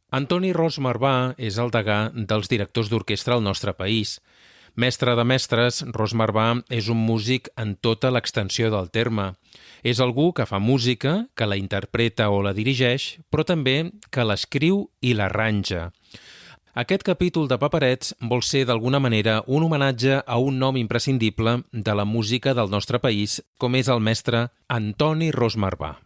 Antoni Ros Marvà és el degà dels directors d'orquestra al nostre país. Mestre de mestres, Ros Marvà és un músic en tota l'extensió del terme. És algú que fa música, que la interpreta o la dirigeix, però també que l'escriu i l'arranja. Aquest capítol de Paperets vol ser d'alguna manera un homenatge a un nom imprescindible de la música del nostre país, com és el mestre Antoni Ros Marvà.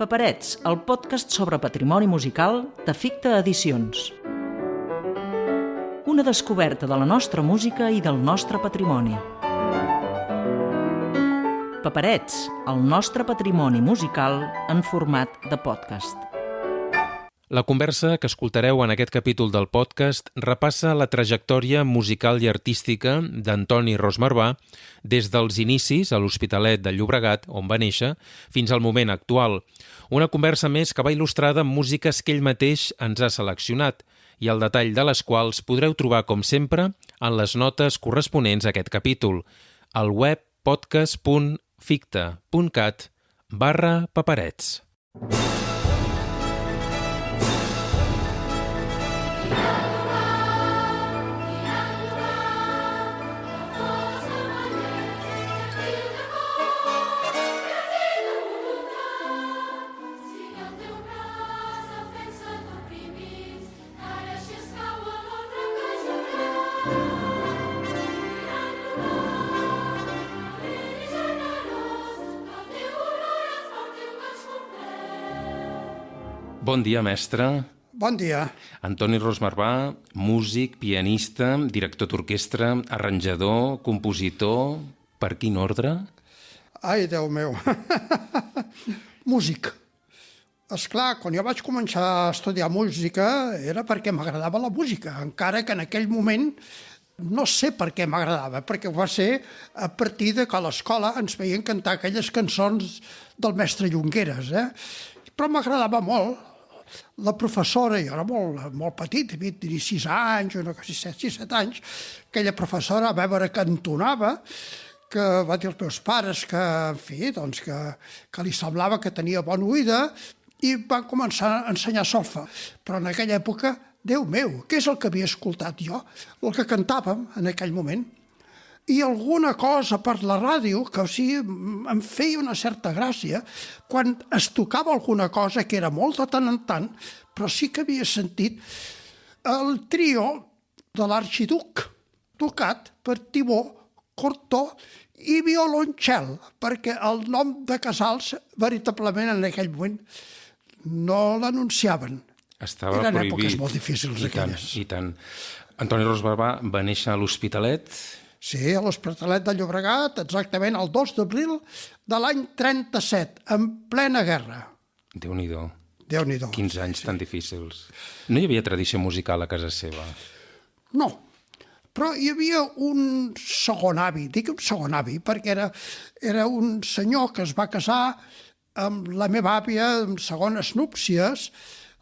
Paperets, el podcast sobre patrimoni musical de Ficta Edicions. Una descoberta de la nostra música i del nostre patrimoni. Paperets, el nostre patrimoni musical en format de podcast. La conversa que escoltareu en aquest capítol del podcast repassa la trajectòria musical i artística d'Antoni Ros Marvà des dels inicis a l'Hospitalet de Llobregat, on va néixer, fins al moment actual. Una conversa més que va il·lustrada amb músiques que ell mateix ens ha seleccionat i el detall de les quals podreu trobar, com sempre, en les notes corresponents a aquest capítol, al web podcast.ficta.cat/paperets. Bon dia, mestre. Bon dia. Antoni Ros Marvà, músic, pianista, director d'orquestra, arranjador, compositor... Per quin ordre? Ai, Déu meu. Músic. Esclar, quan jo vaig començar a estudiar música era perquè m'agradava la música, encara que en aquell moment no sé per què m'agradava, perquè va ser a partir de que a l'escola ens feien cantar aquelles cançons del mestre Llongueres, Però m'agradava molt. La professora, jo era molt petit, devia tenir 6 anys, una cosa, 6-7 anys, aquella professora va veure que entonava, que va dir als meus pares que, en fi, doncs que li semblava que tenia bona oïda i van començar a ensenyar solfa. Però en aquella època, Déu meu, què és el que havia escoltat jo? El que cantàvem en aquell moment. I alguna cosa per la ràdio que em feia una certa gràcia quan es tocava alguna cosa que era molt de tant en tant, però sí que havia sentit el trio de l'Arxiduc tocat per Tibó, Cortó i violoncel, perquè el nom de Casals veritablement en aquell moment no l'anunciaven. Estava Eren prohibit. èpoques molt difícils aquelles. I tant. Antoni Ros Marvà va néixer a l'Hospitalet. Sí, a l'Hospitalet de Llobregat, exactament el 2 d'abril de l'any 37, en plena guerra. Déu-n'hi-do. Déu-n'hi-do. 15 anys tan difícils. No hi havia tradició musical a casa seva? No, però hi havia un segon avi, dic un segon avi, perquè era un senyor que es va casar amb la meva àvia en segones núpcies,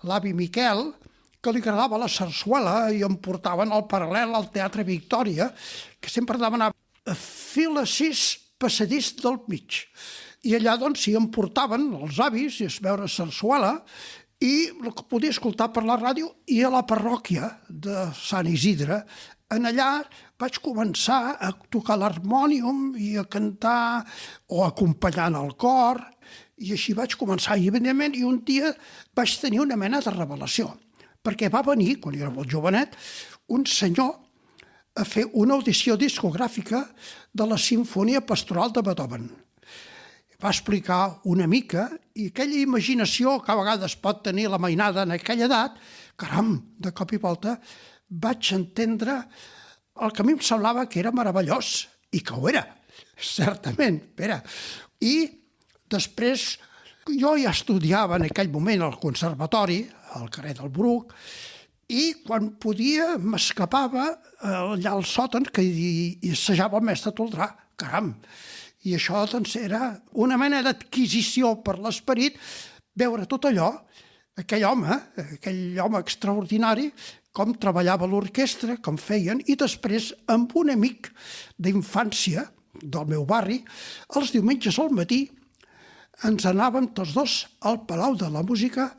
l'avi Miquel, que li agradava la sarsuela i em portaven al paral·lel al Teatre Victòria, que sempre demanava a fila 6 passadís del mig. I allà, doncs, sí, em portaven els avis a veure sarsuela i el que podia escoltar per la ràdio i a la parròquia de Sant Isidre. En allà vaig començar a tocar l'harmònium i a cantar o acompanyant el cor, i així vaig començar. I, evidentment, un dia vaig tenir una mena de revelació, perquè va venir, quan jo era molt jovenet, un senyor a fer una audició discogràfica de la Simfonia Pastoral de Beethoven. Va explicar una mica, i aquella imaginació que a vegades pot tenir la mainada en aquella edat, caram, de cop i volta, vaig entendre el que a mi em semblava que era meravellós, i que ho era, certament, era. I després, jo ja estudiava en aquell moment al conservatori, al carrer del Bruc, i quan podia m'escapava allà al sòtan que hi assajava el mestre Toldrà. Caram! I això doncs, era una mena d'adquisició per l'esperit, veure tot allò, aquell home extraordinari com treballava l'orquestra, com feien, i després amb un amic d'infància del meu barri, els diumenges al matí ens anàvem tots dos al Palau de la Música,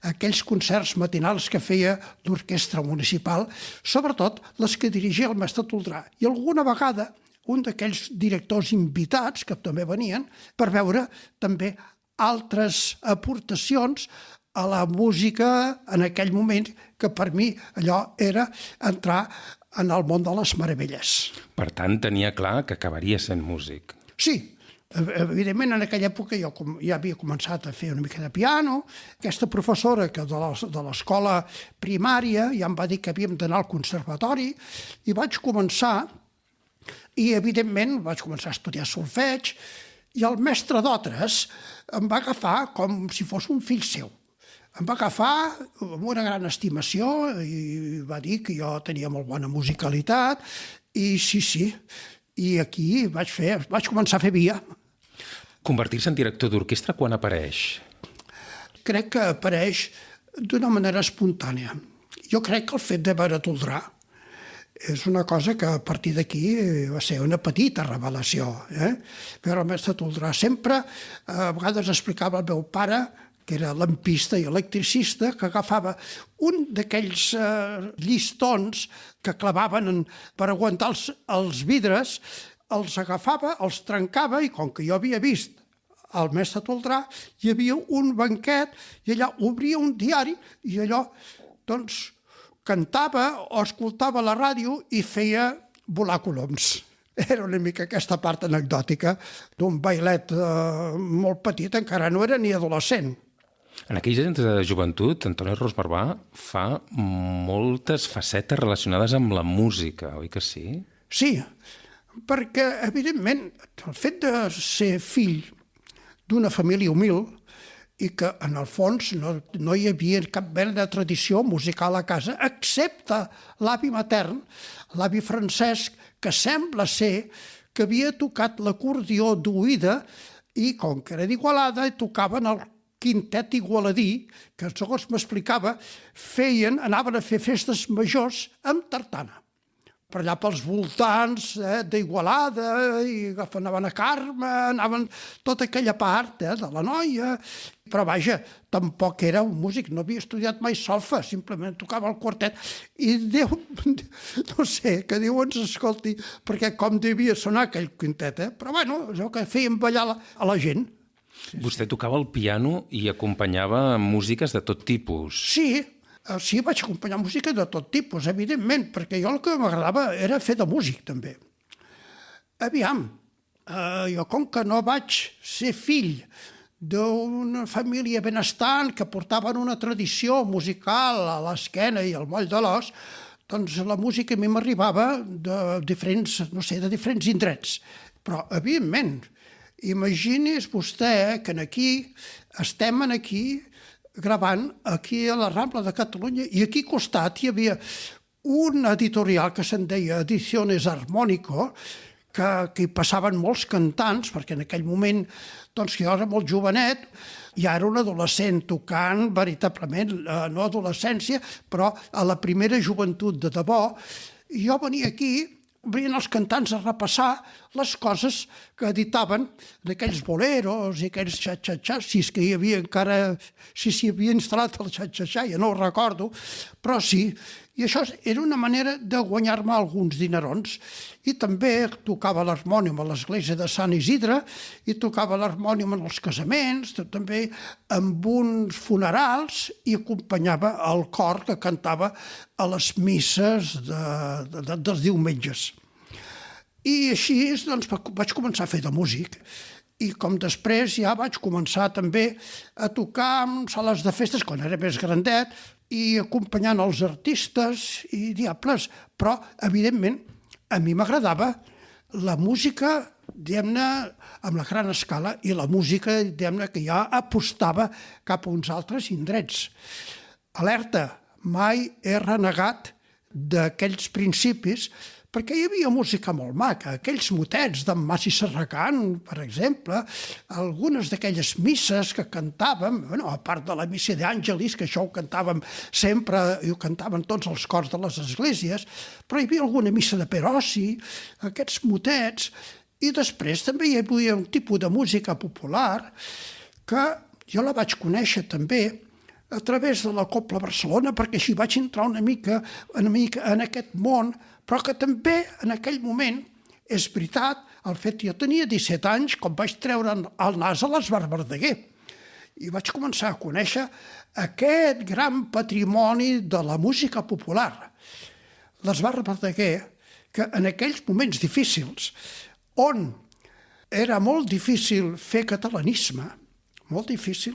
aquells concerts matinals que feia l'orquestra municipal, sobretot les que dirigia el mestre Toldrà. I alguna vegada un d'aquells directors invitats, que també venien, per veure també altres aportacions a la música en aquell moment, que per mi allò era entrar en el món de les meravelles. Per tant, tenia clar que acabaria sent músic. Sí, evidentment en aquella època jo ja havia començat a fer una mica de piano. Aquesta professora que de l'escola primària ja em va dir que havíem d'anar al conservatori i vaig començar, i evidentment vaig començar a estudiar solfeig, i el mestre d'Otres em va agafar com si fos un fill seu. Em va agafar amb una gran estimació i va dir que jo tenia molt bona musicalitat i sí, i aquí vaig començar a fer via. Convertir-se en director d'orquestra quan apareix? Crec que apareix d'una manera espontània. Jo crec que el fet de veure Toldrà és una cosa que a partir d'aquí va ser una petita revelació. Veure el mestre Toldrà sempre, a vegades explicava el meu pare, que era lampista i electricista, que agafava un d'aquells llistons que clavaven per aguantar els vidres, els agafava, els trencava, i com que jo havia vist el mestre Toldrà, hi havia un banquet, i allà obria un diari, i allò, doncs, cantava o escoltava la ràdio i feia volar coloms. Era una mica aquesta part anecdòtica d'un bailet molt petit, encara no era ni adolescent. En aquells anys de joventut, Antoni Ros Marbà fa moltes facetes relacionades amb la música, oi que sí? Sí, perquè, evidentment, el fet de ser fill d'una família humil i que, en el fons, no hi havia cap mena de tradició musical a casa, excepte l'avi matern, l'avi Francesc, que sembla ser que havia tocat l'acordió d'oïda i, com que era d'Igualada, tocaven el quintet igualadí, que segons m'explicava, anaven a fer festes majors amb tartana. Per allà pels voltants d'Igualada, i anaven a Carme, anaven tota aquella part de la Noia. Però vaja, tampoc era un músic, no havia estudiat mai solfa, simplement tocava el quartet. I Déu, no sé, que Déu ens escolti, perquè com devia sonar aquell quintet, però bueno, allò que feien ballar a la gent. Vostè tocava el piano i acompanyava músiques de tot tipus. Sí, vaig acompanyar música de tot tipus, evidentment, perquè jo el que m'agradava era fer de músic, també. Aviam, jo com que no vaig ser fill d'una família benestant que portaven una tradició musical a l'esquena i al moll de l'os, doncs la música a mi m'arribava de diferents indrets. Però, evidentment, imagini's vostè que estem aquí gravant aquí a la Rambla de Catalunya i aquí al costat hi havia un editorial que se'n deia Ediciones Armónico, que hi passaven molts cantants, perquè en aquell moment doncs, jo era molt jovenet, ja era un adolescent tocant veritablement, no adolescència, però a la primera joventut de debò. I jo venia aquí, venien els cantants a repassar les coses que editaven d'aquells boleros i aquells xa-xa-xas, si és que hi havia encara, si s'hi havia instal·lat el xa-xa-xa, ja no ho recordo, però sí. I això era una manera de guanyar-me alguns dinerons. I també tocava l'harmònium a l'església de Sant Isidre i tocava l'harmònium en els casaments, també amb uns funerals, i acompanyava el cor que cantava a les misses dels diumenges. I així doncs, vaig començar a fer de músic. I com després ja vaig començar també a tocar en sales de festes, quan era més grandet, i acompanyant els artistes i diables. Però, evidentment, a mi m'agradava la música, diguem-ne, amb la gran escala, i la música, diguem-ne, que ja apostava cap a uns altres indrets. Alerta, mai he renegat d'aquells principis, perquè hi havia música molt maca, aquells motets d'en Mas i Serracant, per exemple, algunes d'aquelles misses que cantàvem, bueno, a part de la missa d'Àngelis, que això ho cantàvem sempre, i ho cantaven tots els cors de les esglésies, però hi havia alguna missa de Perosi, aquests motets, i després també hi havia un tipus de música popular que jo la vaig conèixer també a través de la Cobla Barcelona, perquè així vaig entrar una mica en aquest món, però que també en aquell moment, és veritat, el fet que jo tenia 17 anys, quan vaig treure el nas a l'Esbart Verdaguer, i vaig començar a conèixer aquest gran patrimoni de la música popular. L'Esbart Verdaguer, que en aquells moments difícils, on era molt difícil fer catalanisme, molt difícil,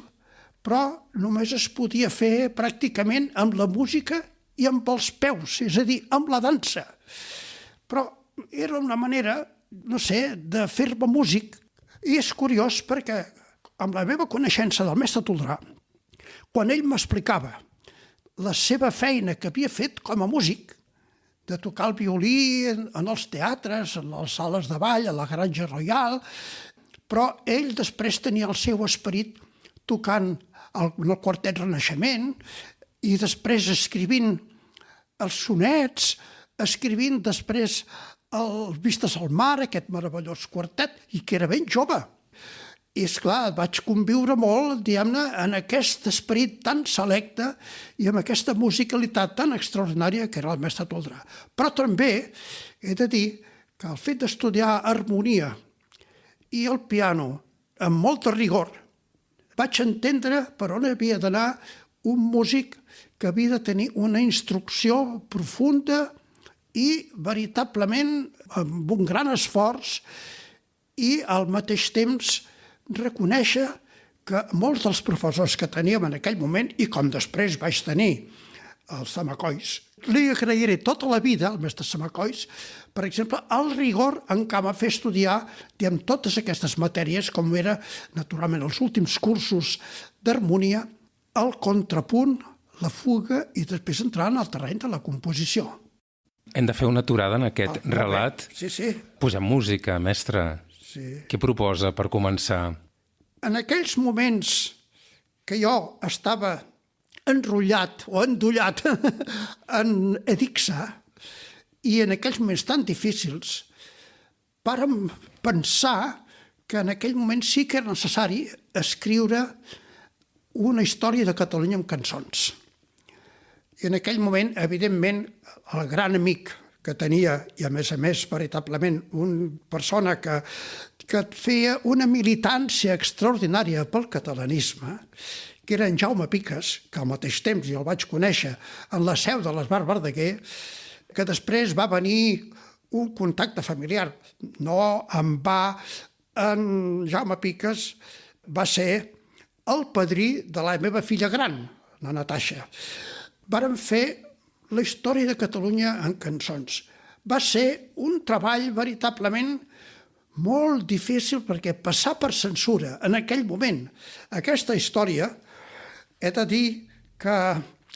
però només es podia fer pràcticament amb la música i amb els peus, és a dir, amb la dansa. Però era una manera, no sé, de fer-me músic. I és curiós perquè amb la meva coneixença del mestre Toldrà, quan ell m'explicava la seva feina que havia fet com a músic, de tocar el violí en els teatres, en les sales de ball, a la Granja Royal, però ell després tenia el seu esperit tocant el quartet Renaixement i després escrivint els sonets, escrivint després el Vistes al Mar, aquest meravellós quartet, i que era ben jove. I, esclar, vaig conviure molt, diguem-ne, en aquest esperit tan selecte i amb aquesta musicalitat tan extraordinària que era el mestre Toldrà. Però també he de dir que el fet d'estudiar harmonia i el piano amb molt rigor vaig entendre per on havia d'anar un músic que havia de tenir una instrucció profunda i veritablement amb un gran esforç i al mateix temps reconèixer que molts dels professors que teníem en aquell moment i com després vaig tenir els Samacois, li agrairé tota la vida al mestre Samacois, per exemple, el rigor en què va fer estudiar totes aquestes matèries, com era, naturalment, els últims cursos d'harmonia, el contrapunt, la fuga i després entrar en el terreny de la composició. Hem de fer una aturada en aquest relat. Sí. Posem música, mestre. Sí. Què proposa per començar? En aquells moments que jo estava enrotllat o endollat en Edixa i en aquells moments tan difícils vàrem pensar que en aquell moment sí que era necessari escriure una història de Catalunya amb cançons. I en aquell moment, evidentment, el gran amic que tenia, i a més, veritablement, una persona que feia una militància extraordinària pel catalanisme, que era en Jaume Piques, que al mateix temps jo el vaig conèixer en la seu de l'Esbart Verdaguer, que després va venir un contacte familiar. No em va... En Jaume Piques va ser el padrí de la meva filla gran, la Natasha. Vàrem fer la història de Catalunya en cançons. Va ser un treball veritablement molt difícil perquè passar per censura en aquell moment aquesta història, he de dir que...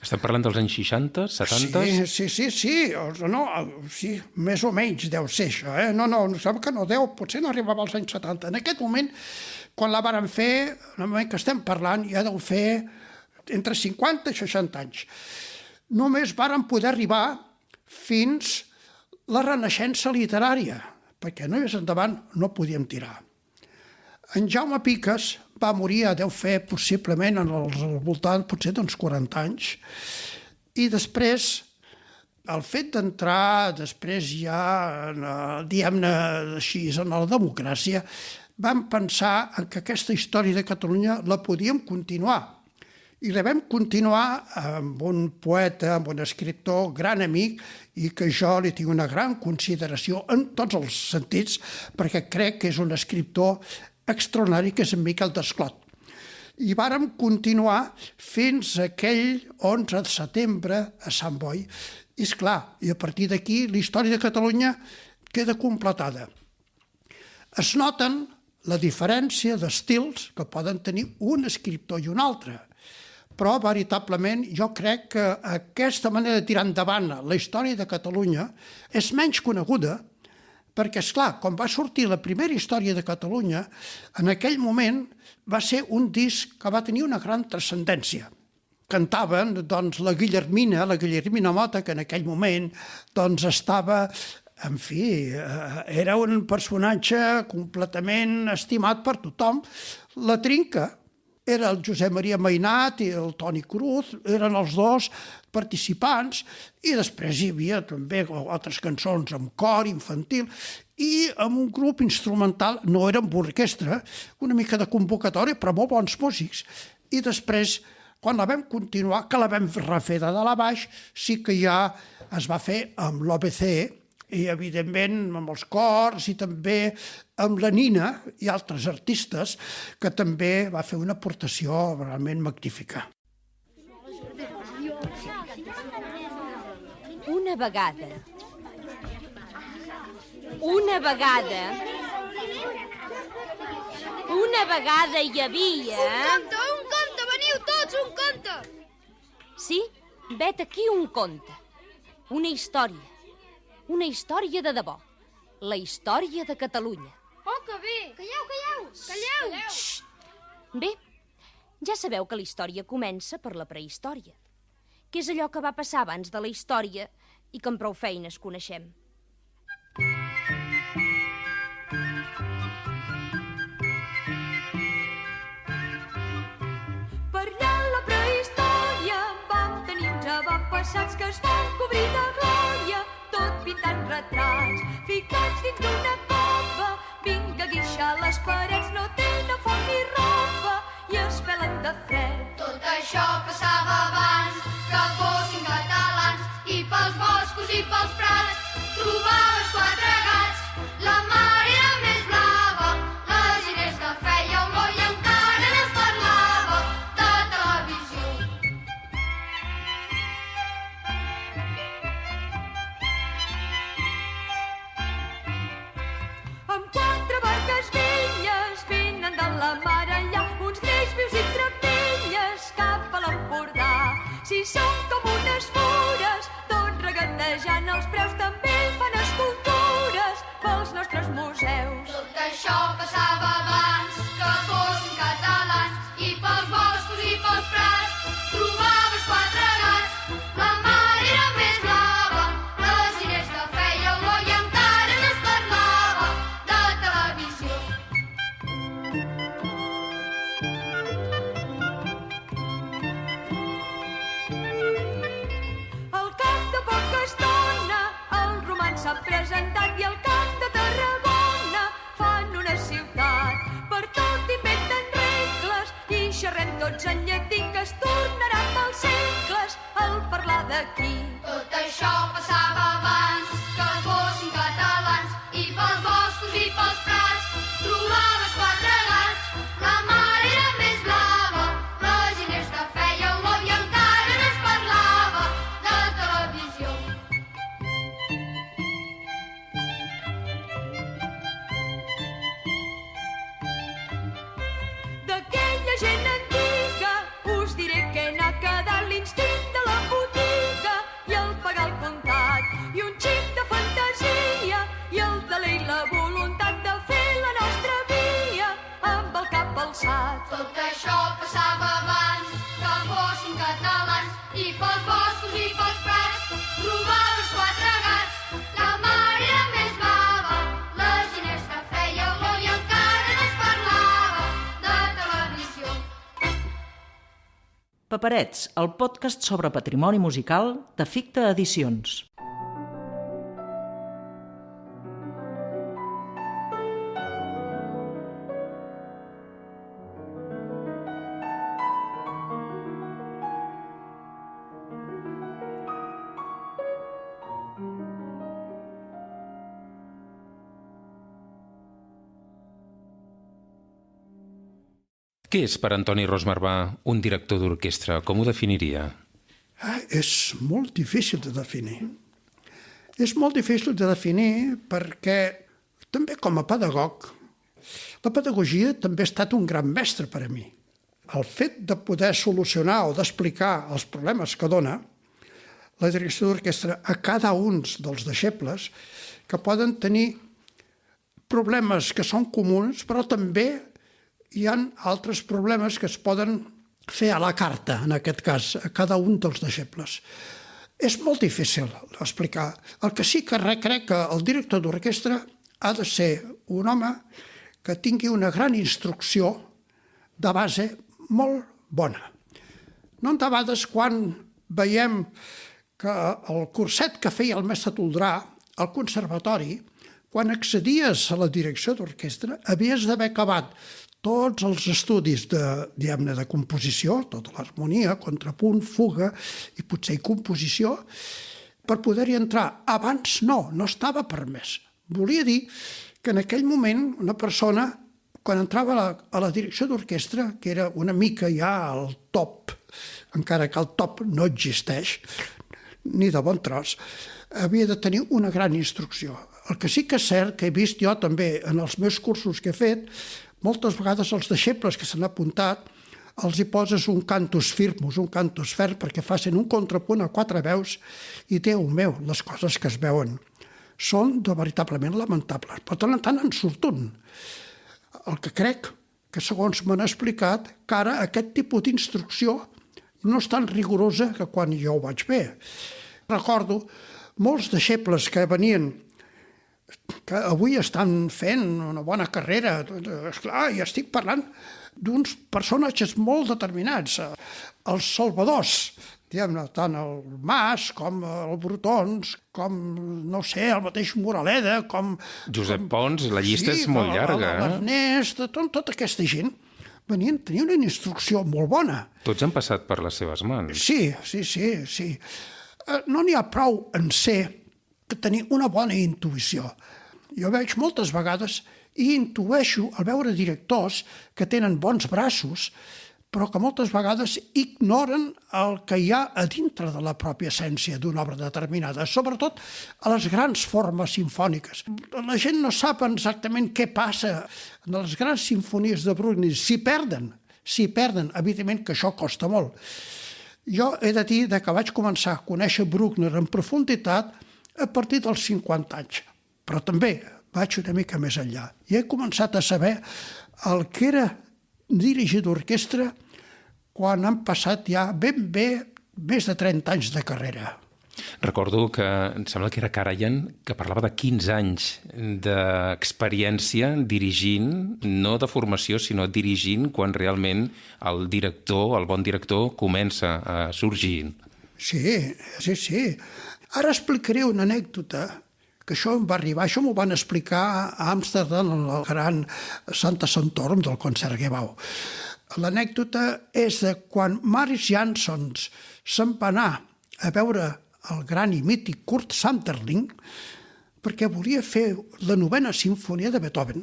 Estem parlant dels anys 60, 70? Sí, més o menys deu ser això. No, sembla que no deu, potser no arribava als anys 70. En aquest moment, quan la vàrem fer, en el moment que estem parlant, ja deu fer entre 50 i 60 anys. Només vàrem poder arribar fins la Renaixença literària, perquè no més endavant no podíem tirar. En Jaume Piques va morir, deu fer possiblement al voltant potser d'uns 40 anys, i després, el fet d'entrar després ja, diguem-ne així, en la democràcia, vam pensar que aquesta història de Catalunya la podíem continuar. I la vam continuar amb un poeta, amb un escriptor, gran amic, i que jo li tinc una gran consideració en tots els sentits, perquè crec que és un escriptor extraordinari, que és en Miquel Desclot. I vàrem continuar fins aquell 11 de setembre a Sant Boi. I esclar, i a partir d'aquí la història de Catalunya queda completada. Es noten la diferència d'estils que poden tenir un escriptor i un altre, però veritablement jo crec que aquesta manera de tirar endavant la història de Catalunya és menys coneguda perquè, esclar, quan va sortir la primera història de Catalunya, en aquell moment va ser un disc que va tenir una gran transcendència. Cantaven doncs, la Guillermina Mota, que en aquell moment doncs, estava... En fi, era un personatge completament estimat per tothom. La Trinca era el Josep Maria Mainat i el Toni Cruz, eren els dos participants, i després hi havia també altres cançons amb cor infantil i amb un grup instrumental, no era amb orquestra, una mica de convocatòria, però molt bons músics. I després, quan la vam continuar, que la vam refer de dalt a baix, sí que ja es va fer amb l'OBC, i evidentment amb els cors i també amb la Nina i altres artistes, que també va fer una aportació realment magnífica. Una vegada hi havia... Un conte, veniu tots, un conte! Sí, vet aquí un conte, una història de debò, la història de Catalunya. Oh, que bé! Calleu! Xxt! Bé, ja sabeu que la història comença per la prehistòria, que és allò que va passar abans de la història i que amb prou feines coneixem. Per allà a la prehistòria vam tenir uns avantpassats que es van cobrir de glòria, tot pintant retrats, ficats dins d'una cova. Vinga, guixa, les parets no tenen foc ni roba i es pelen de fred. Tot això passava abans que fossin catalans i pels boscos i pels prats trobaves quatre gats. La mar era més blava, la gent és que feia olor i encara no es parlava de televisió. Amb quatre barques velles venen de la mar enllà, uns greix vius i trapelles cap a l'Empordà. Si són com unes fures, tot regatejant els preus, també fan escultures pels nostres museus. Tot això passava abans que fossin catalans i pels boscos i pels prats trobaves quatre gats. La mar era més blava, la gent és que feia olor i encara no es parlava de televisió. Al cap de poca estona el romanç s'ha presentat i al Camp de Tarragona fan una ciutat. Per tot inventen regles i xerrem tots en llatí, que es tornarà pels segles al parlar d'aquí. Tot això passava abans que fossin catalans i pels boscos i pels prats trobaves quatre gats. La mar era més blava, la gent és que feia olor i encara no es parlava de televisió. D'aquella gent antiga us diré que n'ha quedat l'instint de la botiga i el pagar al comptat, i un xic de fantasia i el deler i la voluntat de fer la nostra via amb el cap alçat. Tot això passava abans que fossin catalans i pels boscos i pels prats trobaves quatre gats. La mar era més blava, la gent és que feia olor i encara no es parlava de televisió. Paperets, el podcast sobre patrimoni musical de Ficta Edicions. Què és per Antoni Ros Marbà un director d'orquestra? Com ho definiria? És molt difícil de definir. És molt difícil de definir perquè també com a pedagog, la pedagogia també ha estat un gran mestre per a mi. El fet de poder solucionar o d'explicar els problemes que dona la direcció d'orquestra a cada un dels deixebles, que poden tenir problemes que són comuns, però també hi ha altres problemes que es poden fer a la carta, en aquest cas, a cada un dels deixebles. És molt difícil explicar. El que sí que crec que el director d'orquestra ha de ser un home que tingui una gran instrucció de base molt bona. No en debades quan veiem que el curset que feia el mestre Toldrà al conservatori, quan accedies a la direcció d'orquestra, havies d'haver acabat tots els estudis de composició, tota l'harmonia, contrapunt, fuga i potser composició, per poder-hi entrar. Abans no estava permès. Volia dir que en aquell moment una persona, quan entrava a la direcció d'orquestra, que era una mica ja al top, encara que el top no existeix, ni de bon tros, havia de tenir una gran instrucció. El que sí que és cert, que he vist jo també en els meus cursos que he fet, moltes vegades els deixebles que s'han apuntat els hi poses un cantus firmus, un cantus ferm, perquè facin un contrapunt a 4 veus i, Déu meu, les coses que es veuen són veritablement lamentables. Però tant en tant en surt un. El que crec que, segons m'han explicat, que ara aquest tipus d'instrucció no és tan rigorosa que quan jo ho vaig fer. Recordo molts deixebles que venien, que avui estan fent una bona carrera. Esclar, ja estic parlant d'uns personatges molt determinats, els salvadors, diguem-ne, tant el Mas com el Brotons, com, no sé, el mateix Moraleda, com... Josep Pons, la llista és molt llarga. L'Ernest, tota aquesta gent tenien una instrucció molt bona. Tots han passat per les seves mans. Sí. No n'hi ha prou en ser que tenir una bona intuïció. Jo veig moltes vegades i intueixo al veure directors que tenen bons braços, però que moltes vegades ignoren el que hi ha a dintre de la pròpia essència d'una obra determinada, sobretot a les grans formes simfòniques. La gent no sap exactament què passa en les grans simfonies de Bruckner. S'hi perden, evidentment que això costa molt. Jo he de dir que vaig començar a conèixer Bruckner en profunditat a partir dels 50 anys, però també vaig una mica més enllà. I he començat a saber el que era dirigir d'orquestra quan han passat ja ben bé més de 30 anys de carrera. Recordo que, em sembla que era Karajan, que parlava de 15 anys d'experiència dirigint, no de formació, sinó dirigint quan realment el director, el bon director, comença a sorgir. Sí. Ara explicaré una anècdota, que això em va arribar, això m'ho van explicar a Amsterdam, en el gran Santa Santorum del Concertgebouw. L'anècdota és de quan Marius Jansson se'n va anar a veure el gran i mític Kurt Sanderling, perquè volia fer la 9ª sinfonia de Beethoven.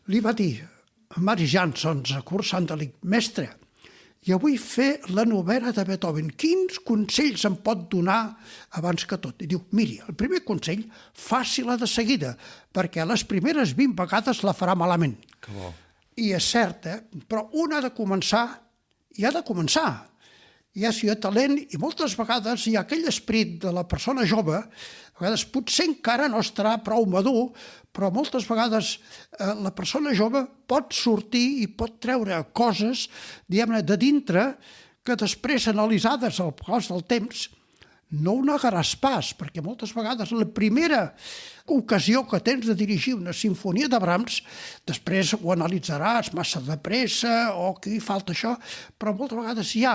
Li va dir a Marius Jansson, a Kurt Sanderling, mestre, i avui fer la 9ª de Beethoven. Quins consells em pot donar abans que tot? I diu, miri, el primer consell, faci-la de seguida, perquè les primeres 20 vegades la farà malament. Que bo. I és cert, però un ha de començar i ha de començar. Si hi ha talent, i moltes vegades hi ha aquell esperit de la persona jove, a vegades potser encara no estarà prou madur, però moltes vegades la persona jove pot sortir i pot treure coses, diguem-ne, de dintre, que després, analitzades al pas del temps, no ho negaràs pas, perquè moltes vegades la primera ocasió que tens de dirigir una sinfonia de Brahms, després ho analitzaràs massa de pressa o aquí falta això, però moltes vegades hi ha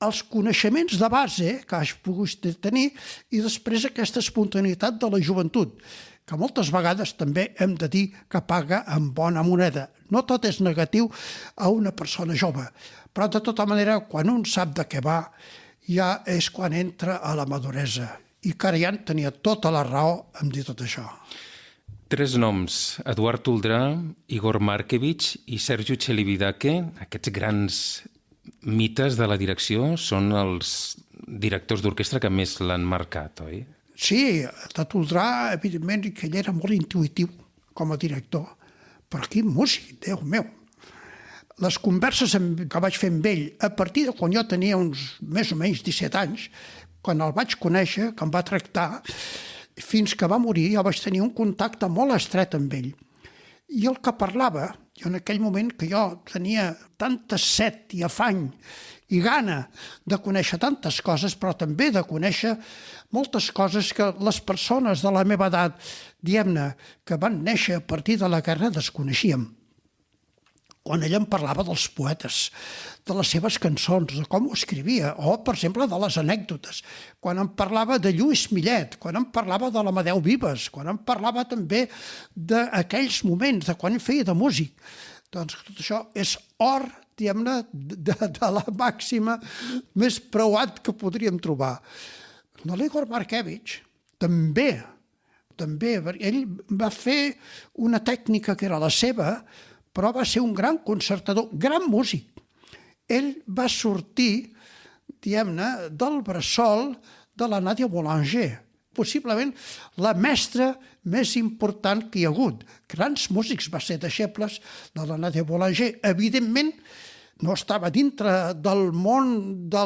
els coneixements de base que has pogut tenir i després aquesta espontaneïtat de la joventut, que moltes vegades també hem de dir que paga amb bona moneda. No tot és negatiu a una persona jove, però de tota manera, quan un sap de què va, ja és quan entra a la maduresa. I Karajan tenia tota la raó en dir tot això. 3 noms, Eduard Toldrà, Igor Markevich i Sergiu Celibidache, aquests grans mites de la direcció, són els directors d'orquestra que més l'han marcat, oi? Sí, de Toldrà, evidentment, que ell era molt intuïtiu com a director, però quin músic, Déu meu! les converses que vaig fer amb ell, a partir de quan jo tenia uns més o menys 17 anys, quan el vaig conèixer, que em va tractar, fins que va morir, jo vaig tenir un contacte molt estret amb ell. I el que parlava, i en aquell moment que jo tenia tanta set i afany i gana de conèixer tantes coses, però també de conèixer moltes coses que les persones de la meva edat, diguem-ne, que van néixer a partir de la guerra, desconeixíem. Quan ell em parlava dels poetes, de les seves cançons, de com ho escrivia, o, per exemple, de les anècdotes, quan em parlava de Lluís Millet, quan em parlava de l'Amadeu Vives, quan em parlava també d'aquells moments, de quan feia de músic. Doncs tot això és or, diguem-ne, de la màxima més preuat que podríem trobar. L'Igor Markevich també, ell va fer una tècnica que era la seva, però va ser un gran concertador, gran músic. Ell va sortir, diguem-ne, del bressol de la Nadia Boulanger, possiblement la mestra més important que hi ha hagut. Grans músics va ser deixebles de la Nadia Boulanger. Evidentment, no estava dintre del món de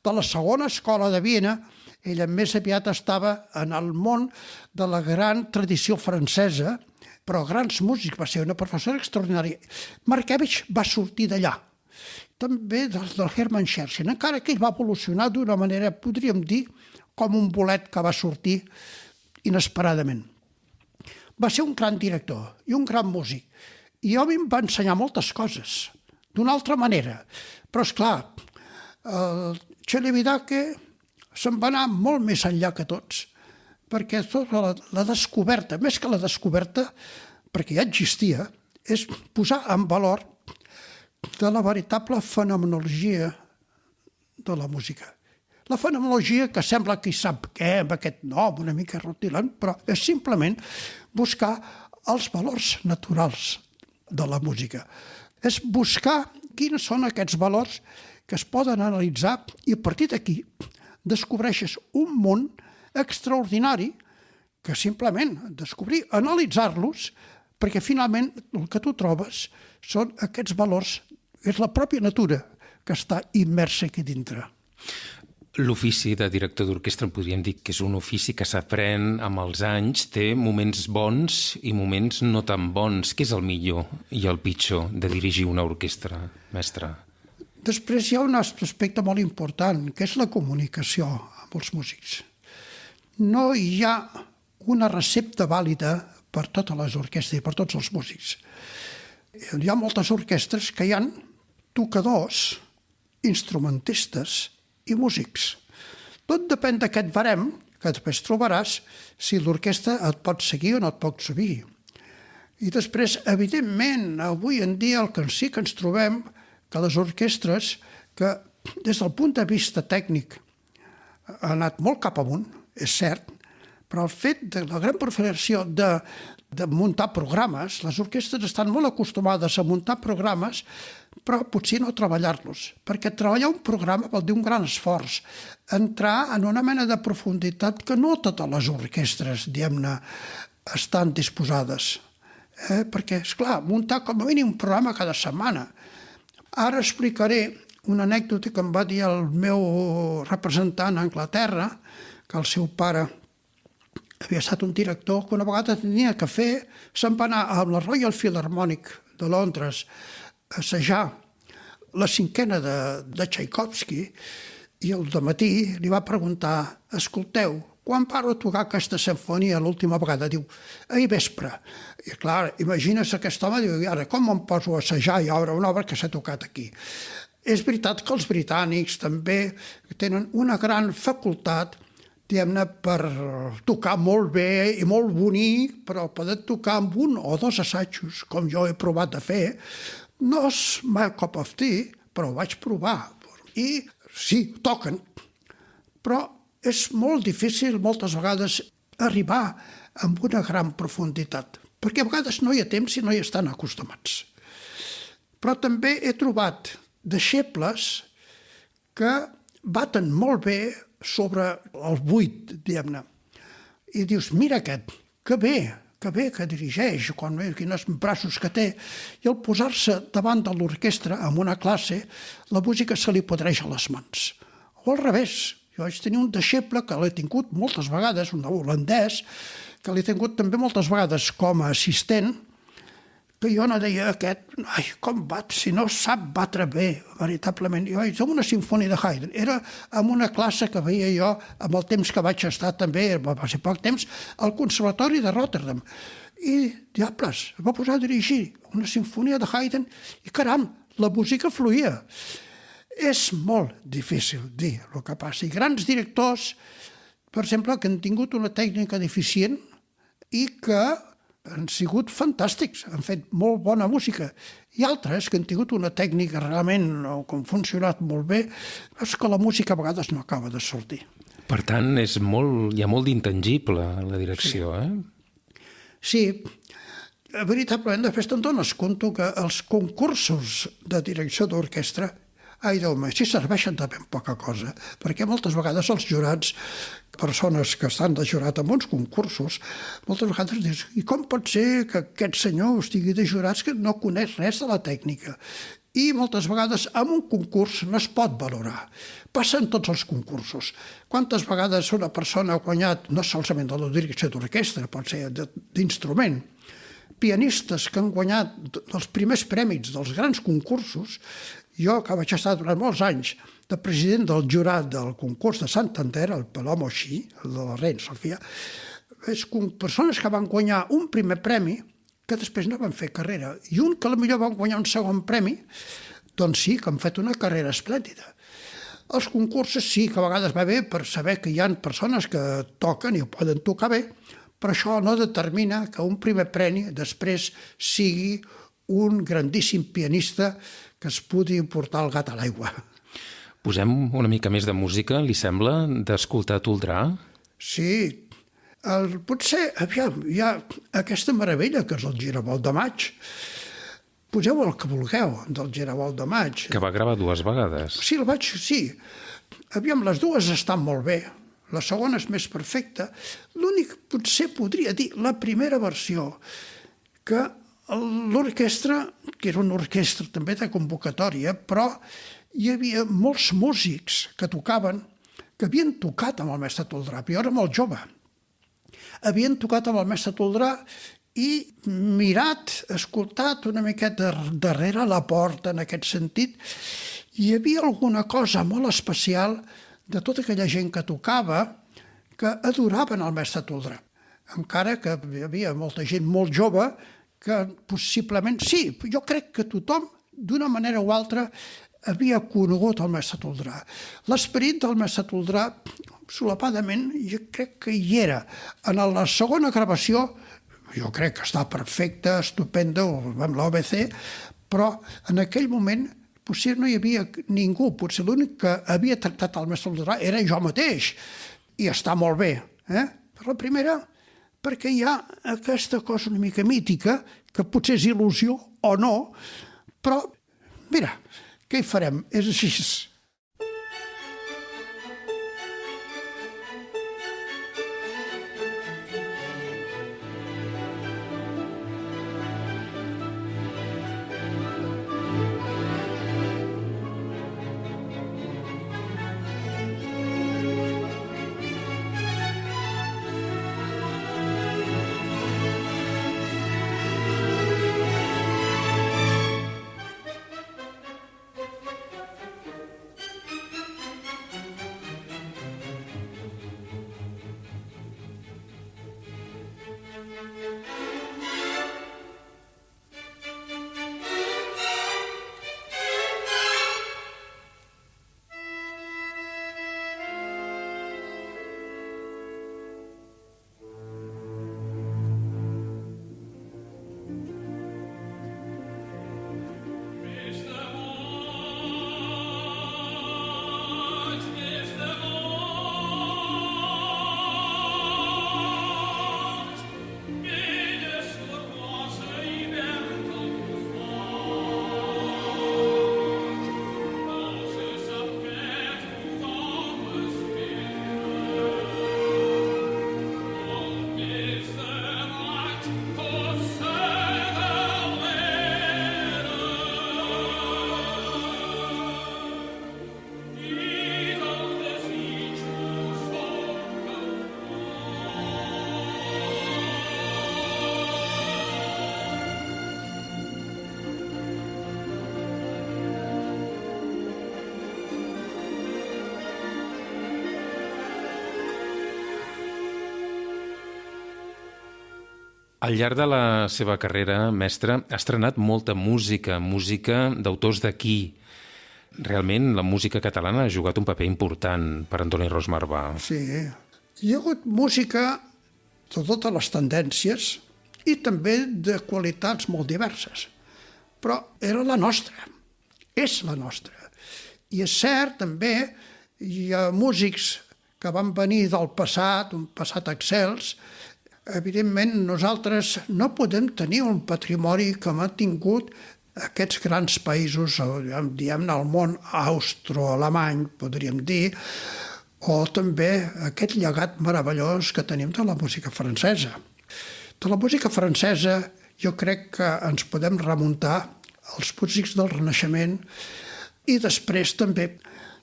la segona escola de Viena, ella més aviat estava en el món de la gran tradició francesa, però grans músics, va ser una professora extraordinària. Markevich va sortir d'allà, també del Hermann Scherchen, encara que ell va evolucionar d'una manera, podríem dir, com un bolet que va sortir inesperadament. Va ser un gran director i un gran músic, i a mi em va ensenyar moltes coses, d'una altra manera. Però, esclar, el Celibidache se'n va anar molt més enllà que tots, perquè tota la descoberta, més que la descoberta, perquè ja existia, és posar en valor de la veritable fenomenologia de la música. La fenomenologia, que sembla que hi sap què, amb aquest nom una mica rutilant, però és simplement buscar els valors naturals de la música. És buscar quins són aquests valors que es poden analitzar i a partir d'aquí descobreixes un món extraordinari que simplement descobrir, analitzar-los, perquè finalment el que tu trobes són aquests valors, és la pròpia natura que està immersa aquí dintre. L'ofici de director d'orquestra, podríem dir que és un ofici que s'aprèn amb els anys, té moments bons i moments no tan bons. Què és el millor i el pitjor de dirigir una orquestra, mestre? Després hi ha un aspecte molt important, que és la comunicació amb els músics. No hi ha una recepta vàlida per totes les orquestres i per tots els músics. Hi ha moltes orquestres que hi ha tocadors, instrumentistes i músics. Tot depèn d'aquest barem que després trobaràs si l'orquestra et pot seguir o no et pot seguir. I després, evidentment, avui en dia el que sí que ens trobem que les orquestres, que des del punt de vista tècnic ha anat molt cap amunt, és cert, però el fet de la gran proliferació de muntar programes, les orquestres estan molt acostumades a muntar programes, però potser no treballar-los, perquè treballar un programa vol dir un gran esforç, entrar en una mena de profunditat que no totes les orquestres, diguem-ne, estan disposades. Perquè, esclar, muntar com a mínim un programa cada setmana. Ara explicaré una anècdota que em va dir el meu representant a Anglaterra, que el seu pare havia estat un director que una vegada tenia que fer, se'n va anar amb la Royal Philharmonic de Londres a assajar la cinquena de Tchaikovsky i el dematí li va preguntar: escolteu, quan paro a tocar aquesta sinfonia l'última vegada? Diu, ahir vespre. I clar, imagines aquest home, diu, i ara com em poso a assajar i obre una obra que s'ha tocat aquí? És veritat que els britànics també tenen una gran facultat, diguem-ne, per tocar molt bé i molt bonic, però poder tocar amb un o dos assajos, com jo he provat de fer, no és my cup of tea, però ho vaig provar. I sí, toquen, però és molt difícil moltes vegades arribar amb una gran profunditat, perquè a vegades no hi ha temps i no hi estan acostumats. Però també he trobat deixebles que baten molt bé sobre el buit, diguem-ne. I dius, mira aquest, que bé que bé, que dirigeix, quins braços que té, i al posar-se davant de l'orquestra en una classe, la música se li podreix a les mans. O al revés, jo vaig tenir un deixeble que l'he tingut moltes vegades, un holandès, que l'he tingut també moltes vegades com a assistent, que jo no deia aquest, ai, com bat, si no sap batre bé, veritablement. Jo vaig a una sinfonia de Haydn. Era en una classe que veia jo, amb el temps que vaig estar també, va ser poc temps, al Conservatori de Rotterdam. I, diables, es va posar a dirigir una sinfonia de Haydn i, caram, la música fluïa. És molt difícil dir el que passa. I grans directors, per exemple, que han tingut una tècnica deficient i que han sigut fantàstics, han fet molt bona música, i altres que han tingut una tècnica realment que han funcionat molt bé, és que la música a vegades no acaba de sortir. Per tant, hi ha molt d'intangible a la direcció, Sí, veritablement, després te'n dones compte que els concursos de direcció d'orquestra, ai, Déu meu, si serveixen de ben poca cosa, perquè moltes vegades els jurats, persones que estan de jurat en uns concursos, moltes vegades dius, i com pot ser que aquest senyor estigui de jurats que no coneix res de la tècnica? I moltes vegades en un concurs no es pot valorar. Passa en tots els concursos. Quantes vegades una persona ha guanyat, no solament de la direcció d'orquestra, pot ser d'instrument, pianistes que han guanyat els primers prèmits dels grans concursos. Jo, que vaig estar durant molts anys de president del jurat del concurs de Santander, el Palomo Xí, el de la reina Sofia, és persones que van guanyar un primer premi que després no van fer carrera, i un que potser van guanyar un segon premi, doncs sí, que han fet una carrera esplèndida. Els concursos sí que a vegades va bé per saber que hi ha persones que toquen i ho poden tocar bé, però això no determina que un primer premi després sigui un grandíssim pianista que es pugui portar el gat a l'aigua. Posem una mica més de música, li sembla, d'escoltar Toldrà? Sí. Potser, aviam, hi ha aquesta meravella que és el Giravolt de maig. Poseu el que vulgueu del Giravolt de maig. Que va gravar 2 vegades. Sí. Aviam, les dues estan molt bé. La segona és més perfecta. L'únic, potser podria dir, la primera versió, que l'orquestra, que era una orquestra també de convocatòria, però hi havia molts músics que tocaven, que havien tocat amb el mestre Toldrà, jo era molt jove. Havien tocat amb el mestre Toldrà i mirat, escoltat una miqueta darrere la porta en aquest sentit, hi havia alguna cosa molt especial de tota aquella gent que tocava que adoraven el mestre Toldrà. Encara que hi havia molta gent molt jove que possiblement, sí, jo crec que tothom, d'una manera o altra, havia conegut el mestre Toldrà. L'esperit del mestre Toldrà, solapadament, jo crec que hi era. En la segona gravació, jo crec que està perfecta, estupenda, amb l'OBC, però en aquell moment potser no hi havia ningú, potser l'únic que havia tractat el mestre Toldrà era jo mateix, i està molt bé. Per la primera, perquè hi ha aquesta cosa una mica mítica, que potser és il·lusió o no, però, mira, què hi farem? És així. Al llarg de la seva carrera, mestre, ha estrenat molta música d'autors d'aquí. Realment, la música catalana ha jugat un paper important per Antoni Ros Marbà. Sí, hi ha hagut música de totes les tendències i també de qualitats molt diverses. Però era la nostra, és la nostra. I és cert, també, hi ha músics que van venir del passat, un passat excels. Evidentment, nosaltres no podem tenir un patrimoni que han tingut aquests grans països, diguem-ne, al món austro-alemany, podríem dir, o també aquest llegat meravellós que tenim de la música francesa. De la música francesa jo crec que ens podem remuntar als músics del Renaixement i després també,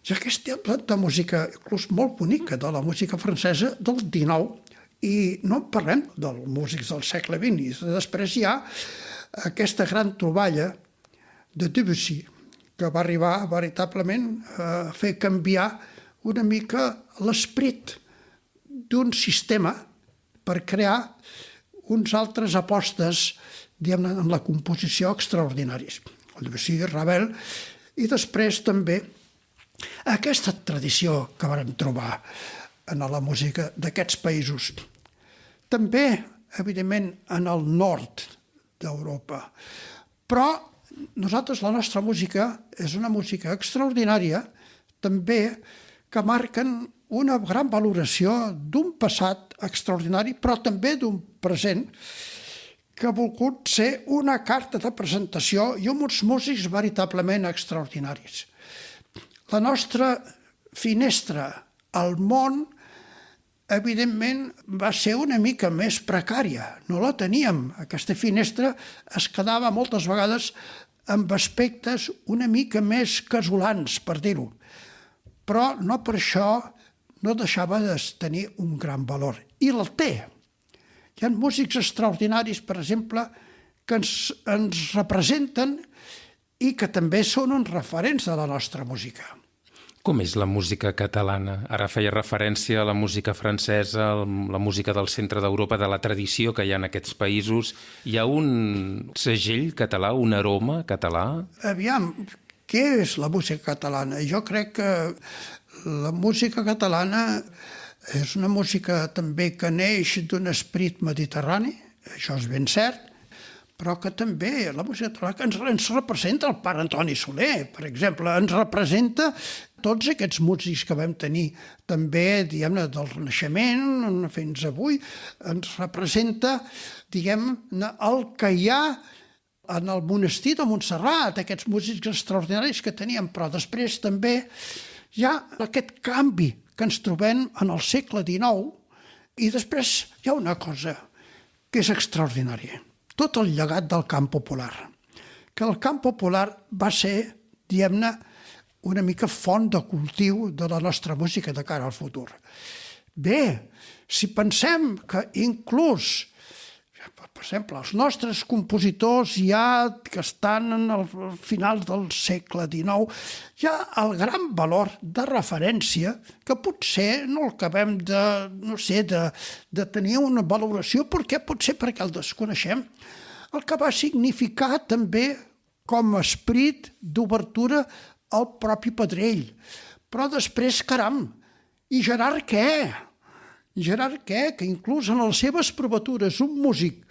ja que estem de música inclús molt bonica, de la música francesa del XIX, i no parlem dels músics del segle XX. I després hi ha aquesta gran troballa de Debussy, que va arribar veritablement a fer canviar una mica l'esperit d'un sistema per crear uns altres apostes, diguem-ne, en la composició extraordinaris. El Debussy, Ravel, i després també aquesta tradició que vam trobar en la música d'aquests països. També, evidentment, en el nord d'Europa. Però nosaltres, la nostra música és una música extraordinària, també que marquen una gran valoració d'un passat extraordinari, però també d'un present que ha volgut ser una carta de presentació i uns músics veritablement extraordinaris. La nostra finestra al món, evidentment, va ser una mica més precària. No la teníem. Aquesta finestra es quedava moltes vegades amb aspectes una mica més casolans, per dir-ho. Però no per això no deixava de tenir un gran valor. I el té. Hi ha músics extraordinaris, per exemple, que ens representen i que també són uns referents de la nostra música. Com és la música catalana? Ara feia referència a la música francesa, la música del centre d'Europa, de la tradició que hi ha en aquests països. Hi ha un segell català, un aroma català? Aviam, què és la música catalana? Jo crec que la música catalana és una música també que neix d'un esperit mediterrani, això és ben cert, però que també la música catalana ens representa el pare Antoni Soler, per exemple, ens representa tots aquests músics que vam tenir també, diguem-ne, del Renaixement fins avui, ens representa, diguem-ne, el que hi ha en el monestir de Montserrat, aquests músics extraordinaris que teníem, però després també hi ha aquest canvi que ens trobem en el segle XIX i després hi ha una cosa que és extraordinària. Tot el llegat del cant popular. Que el cant popular va ser, diguem-ne, una mica font de cultiu de la nostra música de cara al futur. Bé, si pensem que inclús, per exemple, els nostres compositors ja que estan al final del segle XIX, hi ha el gran valor de referència que potser no el acabem de tenir una valoració, potser perquè el desconeixem, el que va significar també com a esperit d'obertura al propi Pedrell. Però després, caram, i Gerard què? Gerard què? Que inclús en les seves provatures un músic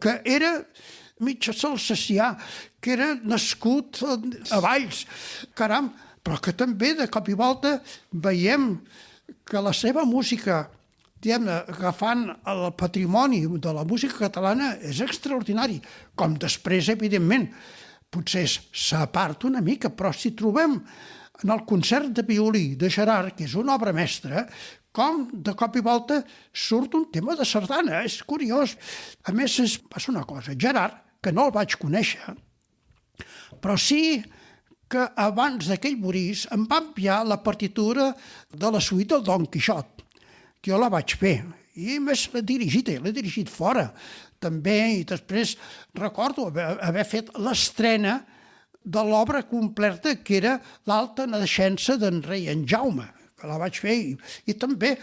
que era mig alsacià, que era nascut a Valls, caram, però que també de cop i volta veiem que la seva música, diguem-ne, agafant el patrimoni de la música catalana, és extraordinari, com després, evidentment, potser s'aparta una mica, però si trobem en el concert de violí de Gerard, que és una obra mestra, com de cop i volta surt un tema de sardana, és curiós. A més, passa una cosa, Gerard, que no el vaig conèixer, però sí que abans d'aquell morís em va enviar la partitura de la suite del Don Quixot, que jo la vaig fer, i més l'he dirigit fora, també, i després recordo haver fet l'estrena de l'obra completa que era l'Alta Naixença d'en rei en Jaume, que la vaig fer, i també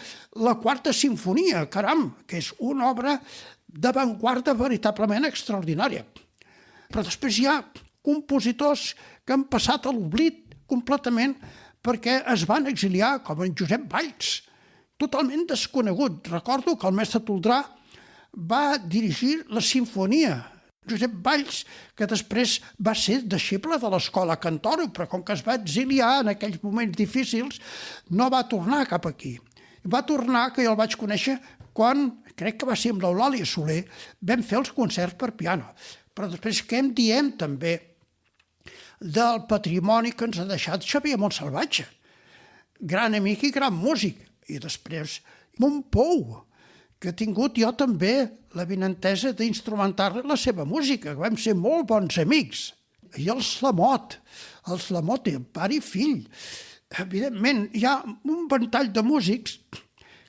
la Quarta Simfonia, caram, que és una obra d'avantguarda veritablement extraordinària. Però després hi ha compositors que han passat a l'oblit completament perquè es van exiliar, com en Josep Valls, totalment desconegut. Recordo que el mestre Toldrà va dirigir la sinfonia. Josep Valls, que després va ser deixeble de l'escola Cantoro, però com que es va exiliar en aquells moments difícils, no va tornar cap aquí. Va tornar, que jo el vaig conèixer quan, crec que va ser amb l'Eulàlia Soler, vam fer els concerts per piano. Però després què en diem també del patrimoni que ens ha deixat Xavier Montsalvatge? Gran amic i gran músic. I després Montpou, que he tingut jo també l'avinentesa d'instrumentar-li la seva música, que vam ser molt bons amics. I els Lamot, pare i fill. Evidentment, hi ha un ventall de músics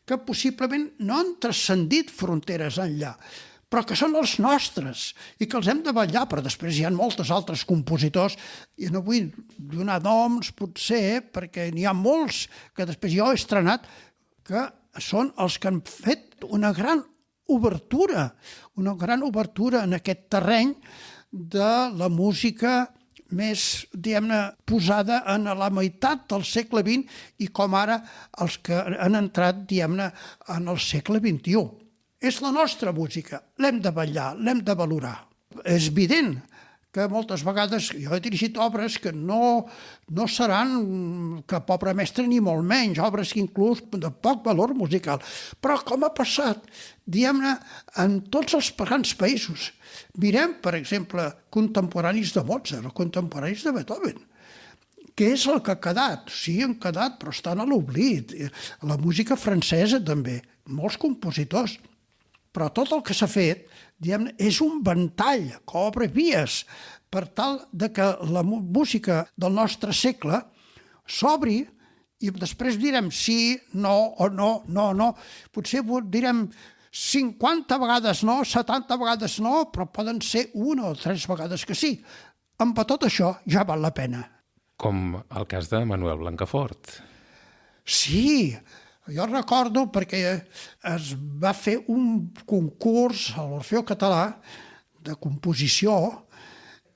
que possiblement no han transcendit fronteres enllà, però que són els nostres i que els hem de vetllar, però després hi ha moltes altres compositors, i no vull donar noms, potser, perquè n'hi ha molts que després jo he estrenat, que són els que han fet una gran obertura en aquest terreny de la música més, diguem-ne, posada en la meitat del segle XX i com ara els que han entrat, diguem-ne, en el segle XXI. És la nostra música, l'hem de vetllar, l'hem de valorar. És evident que moltes vegades jo he dirigit obres que no seran cap obra mestra ni molt menys, obres que inclús de poc valor musical. Però com ha passat, diguem-ne, en tots els grans països. Mirem, per exemple, contemporanis de Mozart o contemporanis de Beethoven. Què és el que ha quedat? Sí, han quedat, però estan a l'oblit. La música francesa també, molts compositors. Però tot el que s'ha fet, diguem-ne, és un ventall que obre vies per tal de que la música del nostre segle s'obri i després direm sí, no o no. Potser direm 50 vegades no, 70 vegades no, però poden ser 1 o 3 vegades que sí. Amb tot això ja val la pena. Com el cas de Manuel Blancafort. Sí, jo recordo perquè es va fer un concurs a l'Orfeó Català de composició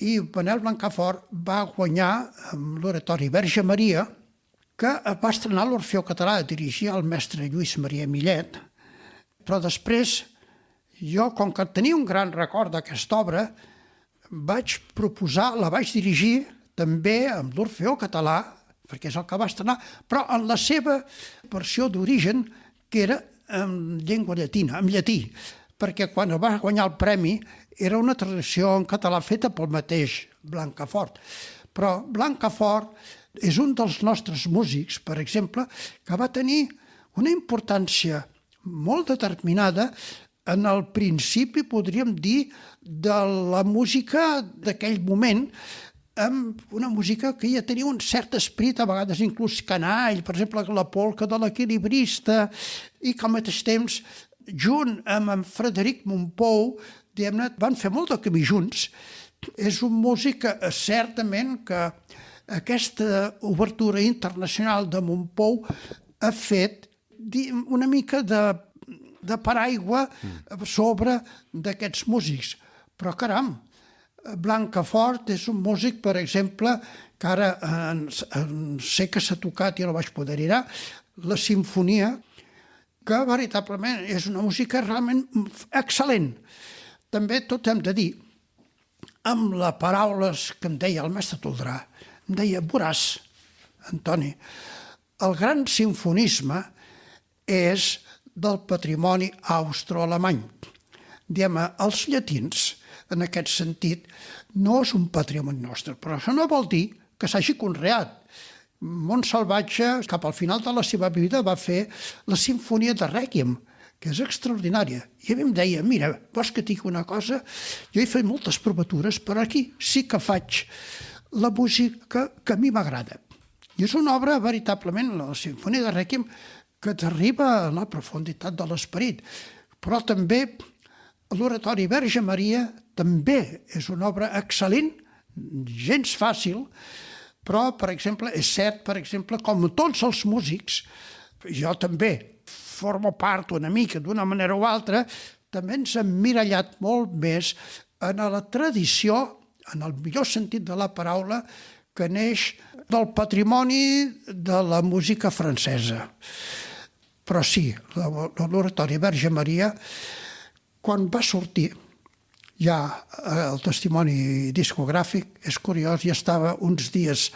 i Manuel Blancafort va guanyar amb l'oratori Verge Maria, que va estrenar l'Orfeó Català, dirigia el mestre Lluís Maria Millet. Però després, jo, com que tenia un gran record d'aquesta obra, la vaig dirigir també amb l'Orfeó Català, perquè és el que va estrenar, però en la seva versió d'origen, que era en llengua llatina, en llatí, perquè quan va guanyar el premi era una traducció en català feta pel mateix Blancafort. Però Blancafort és un dels nostres músics, per exemple, que va tenir una importància molt determinada en el principi, podríem dir, de la música d'aquell moment, amb una música que ja tenia un cert esperit, a vegades inclús canall, per exemple, la polca de l'equilibrista, i que al mateix temps, junt amb en Frederic Montpou, van fer molt de camí junts. És un músic que certament que aquesta obertura internacional de Montpou ha fet una mica de paraigua sobre d'aquests músics. Però caram, Blancafort és un músic, per exemple, que ara sé que s'ha tocat i no vaig poder anar, la sinfonia, que veritablement és una música realment excel·lent. També tot hem de dir, amb les paraules que em deia el mestre Toldrà, em deia, veuràs, Antoni, el gran sinfonisme és del patrimoni austro-alemany. Diguem-ne, els llatins, en aquest sentit, no és un patrimoni nostre, però això no vol dir que s'hagi conreat. Montsalvatge, cap al final de la seva vida, va fer la sinfonia de Rèquiem, que és extraordinària. I a mi em deia, mira, vols que et digui una cosa? Jo he fet moltes provatures, però aquí sí que faig la música que a mi m'agrada. I és una obra, veritablement, la sinfonia de Rèquiem, que t'arriba a la profunditat de l'esperit. Però també l'oratori Verge Maria també és una obra excel·lent, gens fàcil, però, per exemple, és cert, per exemple, com tots els músics, jo també formo part una mica d'una manera o altra, també ens ha emmirallat molt més en la tradició, en el millor sentit de la paraula, que neix del patrimoni de la música francesa. Però sí, l'oratori Verge Maria, quan va sortir ja el testimoni discogràfic, és curiós, ja estava uns dies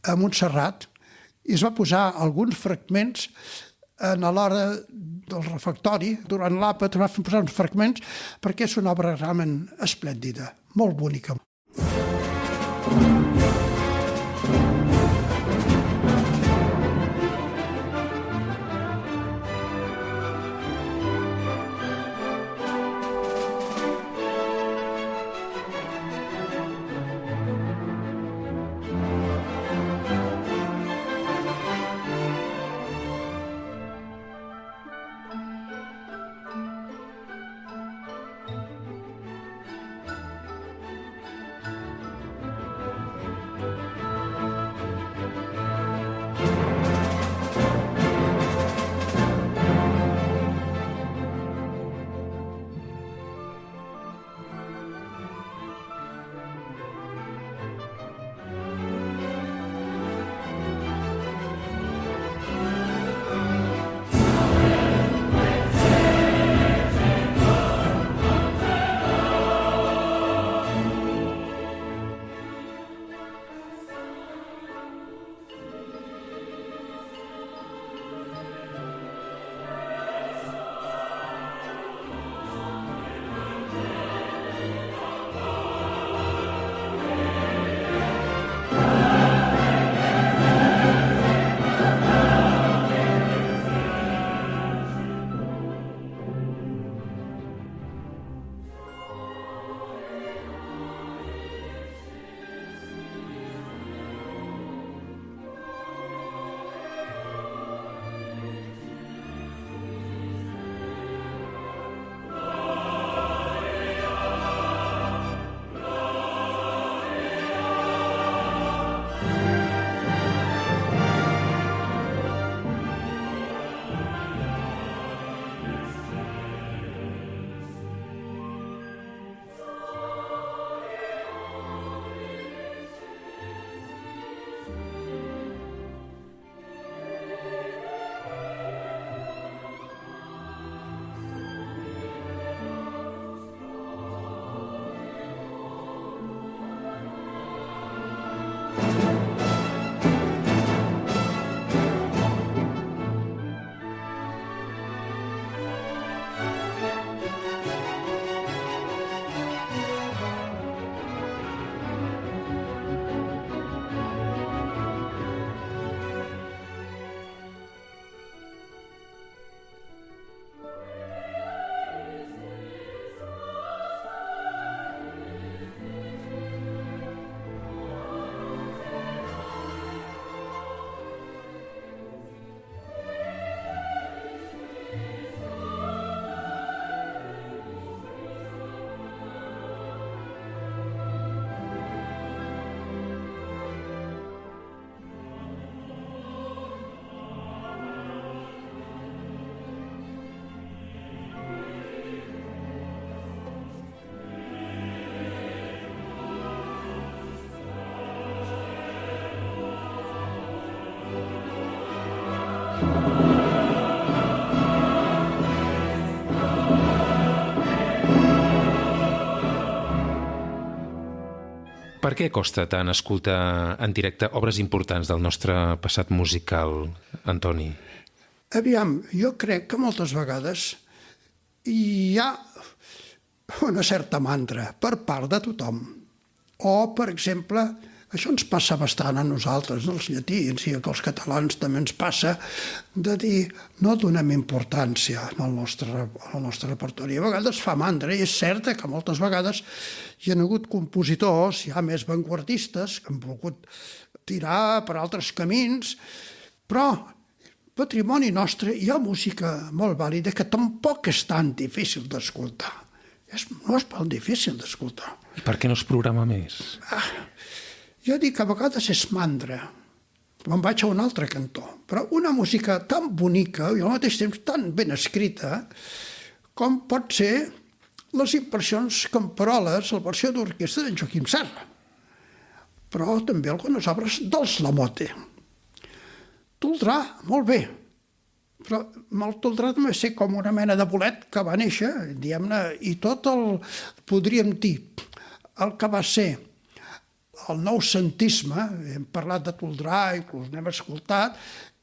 a Montserrat i es va posar alguns fragments a l'hora del refectori, durant l'àpat es va posar uns fragments perquè és una obra realment esplèndida, molt bonica. Per què costa tant escoltar en directe obres importants del nostre passat musical, Antoni? Aviam, jo crec que moltes vegades hi ha una certa mantra per part de tothom. O, per exemple, això ens passa bastant a nosaltres, els llatins, i als catalans també ens passa, de dir no donem importància al nostre repertori. A vegades fa mandra, i és cert que moltes vegades hi ha hagut compositors ja més vanguardistes que han volgut tirar per altres camins, però patrimoni nostre hi ha música molt vàlida que tampoc és tan difícil d'escoltar. No és molt difícil d'escoltar. I per què no es programa més? Jo dic que a vegades és mandra. Me'n vaig a un altre cantó. Però una música tan bonica i al mateix temps tan ben escrita com pot ser les impressions camperoles, la versió d'orquestra d'en Joaquim Serra, però també algunes obres dels Lamote. Toldrà, molt bé, però el Toldrà també ser com una mena de bolet que va néixer, diguem-ne, i tot podríem dir, el que va ser el noucentisme, hem parlat de Toldrà, inclús n'hem escoltat,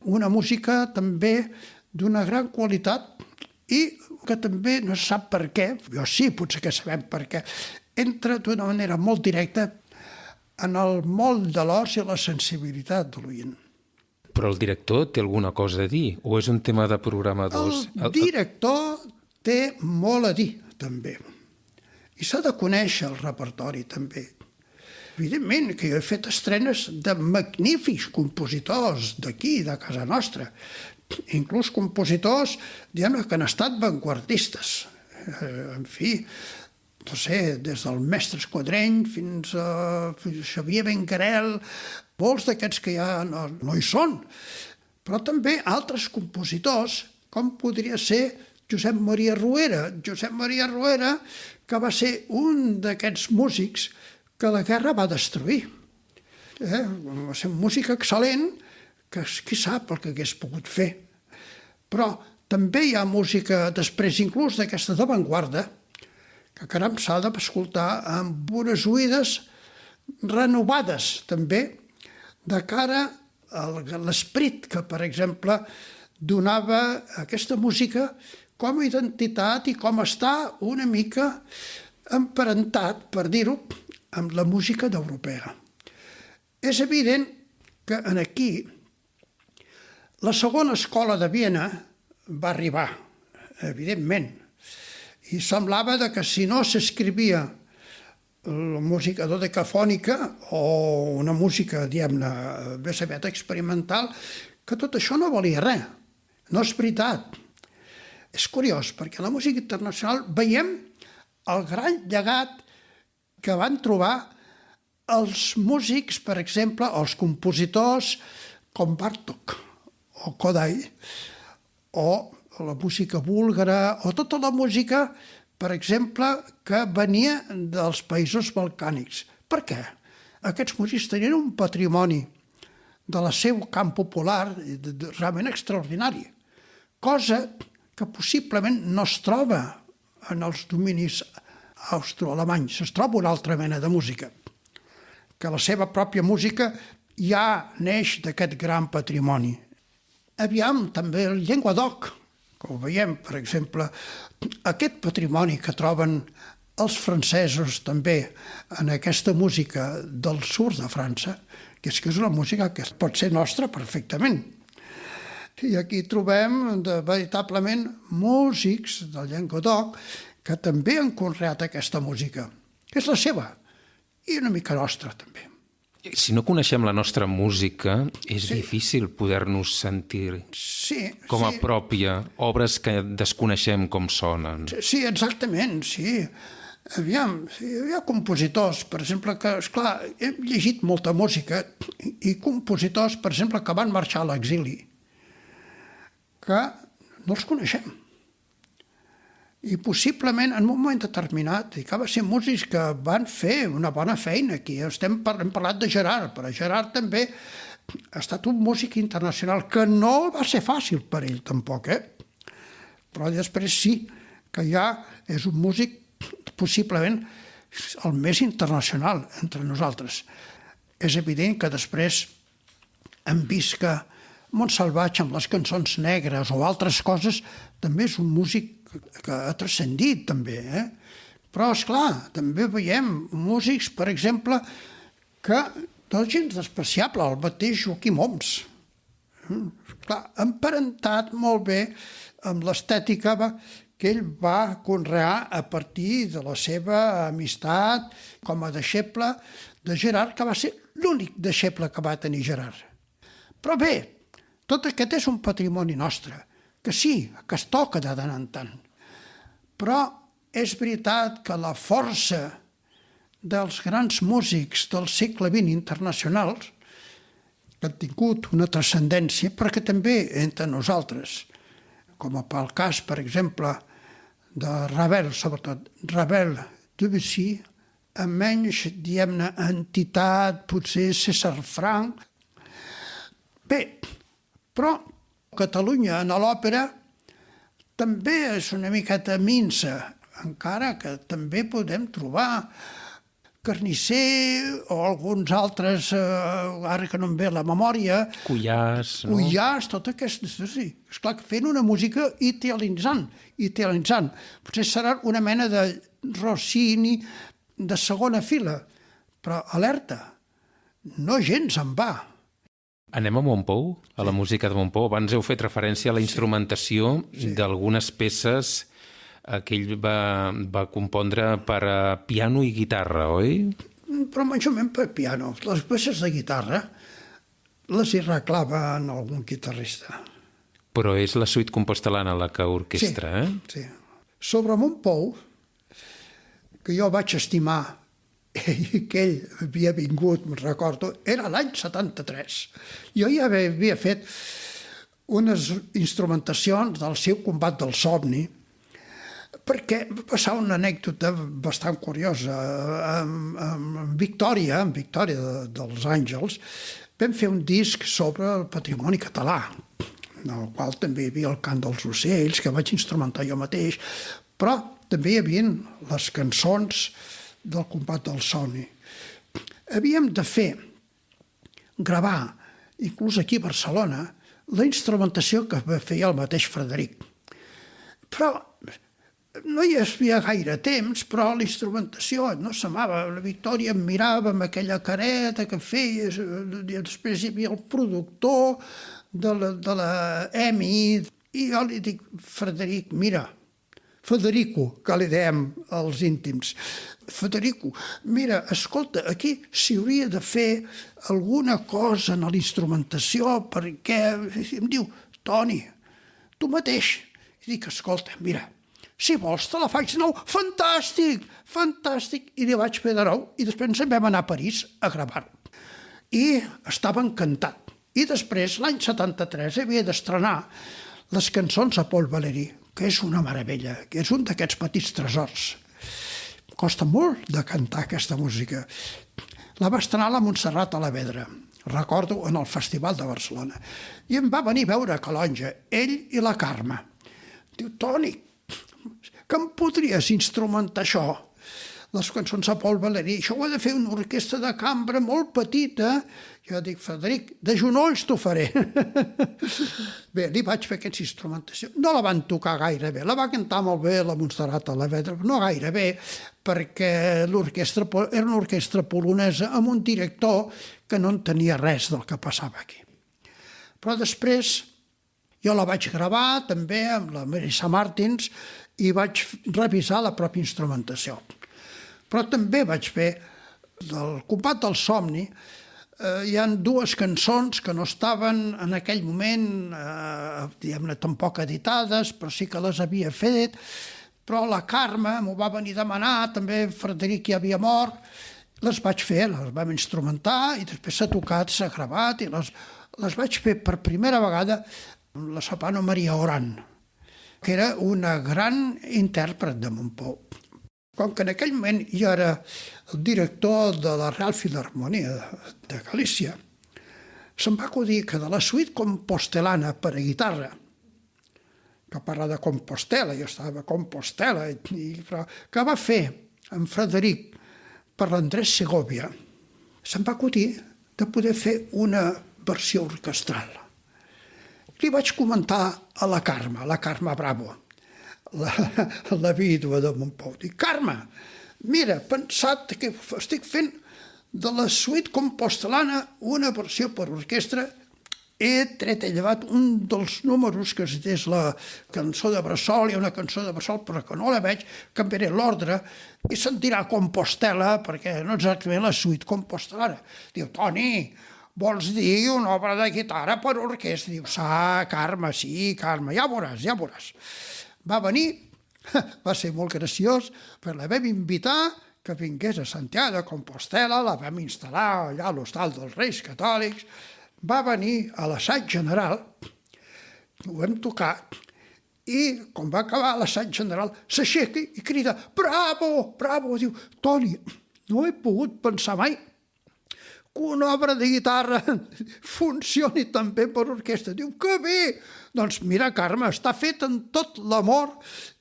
una música també d'una gran qualitat i que també no se sap per què, jo sí, potser que sabem per què, entra d'una manera molt directa en el moll de l'os i la sensibilitat de l'oient. Però el director té alguna cosa a dir? O és un tema de programadors? El director té molt a dir, també. I s'ha de conèixer el repertori, també. Evidentment que jo he fet estrenes de magnífics compositors d'aquí, de casa nostra. Inclús compositors, diguem-ne, que han estat vanguardistes. En fi, no sé, des del mestre Esquadreny fins a Xavier Benguerel, molts d'aquests que ja no hi són, però també altres compositors, com podria ser Josep Maria Ruera. Josep Maria Ruera, que va ser un d'aquests músics que la guerra va destruir. Va ser un músic excel·lent, que qui sap el que hagués pogut fer. Però també hi ha música, després inclús d'aquesta d'avantguarda, que caram s'ha d'escoltar amb unes oïdes renovades, també, de cara a l'esperit que, per exemple, donava aquesta música com a identitat i com està una mica emparentat, per dir-ho, amb la música d'europea. És evident que aquí la segona escola de Viena va arribar, evidentment, i semblava que si no s'escrivia la música dodecafònica o una música, diguem-ne, més aviat experimental, que tot això no valia res. No és veritat. És curiós, perquè a la música internacional veiem el gran llegat que van trobar els músics, per exemple, els compositors com Bartók o Kodály, o la música búlgara, o tota la música, per exemple, que venia dels països balcànics. Per què? Aquests músics tenien un patrimoni de la seu camp popular realment extraordinari, cosa que possiblement no es troba en els dominis austroalemanys, es troba una altra mena de música, que la seva pròpia música ja neix d'aquest gran patrimoni. Aviam, també el Llenguadoc, que ho veiem, per exemple, aquest patrimoni que troben els francesos també en aquesta música del sud de França, que és una música que pot ser nostra perfectament. I aquí trobem veritablement músics del Llenguadoc que també han conreat aquesta música, que és la seva, i una mica nostra també. Si no coneixem la nostra música, és difícil poder-nos sentir com a pròpia, obres que desconeixem com sonen. Sí, exactament, sí. Aviam, hi ha compositors, per exemple, que, esclar, hem llegit molta música, i compositors, per exemple, que van marxar a l'exili, que no els coneixem. I possiblement en un moment determinat, i que va ser músics que van fer una bona feina aquí. Hem parlat de Gerard, però Gerard també ha estat un músic internacional que no va ser fàcil per ell tampoc, però després sí, que ja és un músic possiblement el més internacional entre nosaltres. És evident que després hem vist que Montsalvatge amb les cançons negres o altres coses també és un músic que ha transcendit també, Però, esclar, també veiem músics, per exemple, que no és gens despreciable, el mateix Joaquim Oms. Clar, emparentat molt bé amb l'estètica que ell va conrear a partir de la seva amistat com a deixeble de Gerard, que va ser l'únic deixeble que va tenir Gerard. Però bé, tot aquest és un patrimoni nostre, que sí, que es toca de tant en tant. Però és veritat que la força dels grans músics del segle XX internacionals, que han tingut una transcendència, però que també entre nosaltres, com pel cas, per exemple, de Ravel, sobretot. Ravel, Debussy, amb menys, diguem-ne, entitat, potser César Franck. Bé, però Catalunya en l'òpera també és una miqueta minsa, encara que també podem trobar Carnisser o alguns altres, ara que no em ve la memòria, Cuyàs, no? Cuyàs, tot aquest... Sí, esclar, fent una música italianitzant. Potser serà una mena de Rossini de segona fila, però alerta, no gens en va. Anem a Montpou, a la música de Montpou. Abans heu fet referència a la instrumentació d'algunes peces que ell va compondre per a piano i guitarra, oi? Però majorment per piano. Les peces de guitarra les hi reclava en algun guitarrista. Però és la suite compostelana la que orquestra, Sí. Sobre Montpou, que jo vaig estimar i que ell havia vingut, me'n recordo, era l'any 73. Jo ja havia fet unes instrumentacions del seu Combat del somni, perquè va passar una anècdota bastant curiosa. En Victòria dels Àngels, vam fer un disc sobre el patrimoni català, en el qual també hi havia el cant dels ocells, que vaig instrumentar jo mateix, però també hi havia les cançons del Combat del somni. Havíem de gravar, inclús aquí a Barcelona, la instrumentació que feia el mateix Frederic. Però no hi havia gaire temps, però la instrumentació no s'amava. La Victòria em mirava amb aquella careta que feia, després hi havia el productor de la EMI, i jo li dic, Frederic, mira, Federico, que li dèiem als íntims, Federico, mira, escolta, aquí s'hi hauria de fer alguna cosa en la instrumentació perquè... Em diu, Toni, tu mateix. I dic, escolta, mira, si vols te la faig de nou. Fantàstic, fantàstic. I li vaig fer de nou i després ens en vam anar a París a gravar-ho. I estava encantat. I després, l'any 73, havia d'estrenar les cançons a Paul Valéry, que és una meravella, que és un d'aquests petits tresors. Costa molt de cantar aquesta música. La va estrenar la Montserrat Alavedra, recordo, en el Festival de Barcelona. I em va venir a veure a Calonja, ell i la Carme. Diu, Toni, que em podries instrumentar això? Les cançons a Paul Valéry, això ho ha de fer una orquestra de cambra molt petita. Jo dic, Frederic, de genolls t'ho faré. Bé, li vaig fer aquesta instrumentació. No la van tocar gaire bé, la va cantar molt bé la Montserrat Alavedra, no gaire bé, perquè l'orquestra era una orquestra polonesa amb un director que no entenia res del que passava aquí. Però després jo la vaig gravar també amb la Marisa Martins i vaig revisar la pròpia instrumentació. Però també vaig fer del Combat del somni. Hi ha dues cançons que no estaven en aquell moment, diguem-ne, tampoc editades, però sí que les havia fet. Però la Carme m'ho va venir a demanar, també Frederic ja havia mort. Les vaig fer, les vam instrumentar i després s'ha tocat, s'ha gravat i les vaig fer per primera vegada amb la soprano Maria Oran, que era una gran intèrpret de Montpou. Com que en aquell moment jo era el director de la Real Filharmonia de Galícia, se'm va acudir que de la suite compostelana per a guitarra, que parla de Compostela, jo estava a Compostela, però que va fer en Frederic per l'Andrés Segovia, se'm va acudir de poder fer una versió orquestral. Li vaig comentar a la Carme Bravo, la vídua de Montpou. Dic, Carme, mira, pensat que estic fent de la suite compostelana una versió per orquestra, he tret i llevat un dels números, que és la cançó de Bressol, hi ha una cançó de Bressol, però que no la veig, canviaré l'ordre i se'n dirà Compostela, perquè no exactament la suite compostelana. Diu, Toni, vols dir una obra de guitarra per orquestra? Diu, Carme, sí, Carme, ja veuràs. Va venir, va ser molt graciós, però la vam invitar que vingués a Santiago de Compostela, la vam instal·lar allà a l'Hostal dels Reis Catòlics, va venir a l'assaig general, ho vam tocar, I, quan va acabar l'assaig general, s'aixeca i crida «Bravo! Bravo!» Diu «Toni, no he pogut pensar mai que una obra de guitarra funcioni tan bé per orquestra». Diu «Que bé!» Doncs mira, Carme, està fet amb tot l'amor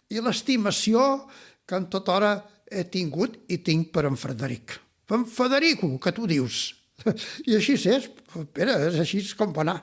i l'estimació que en tota hora he tingut i tinc per en Frederic. Per en Federico, que tu dius. I així és, Pere, és així com va anar.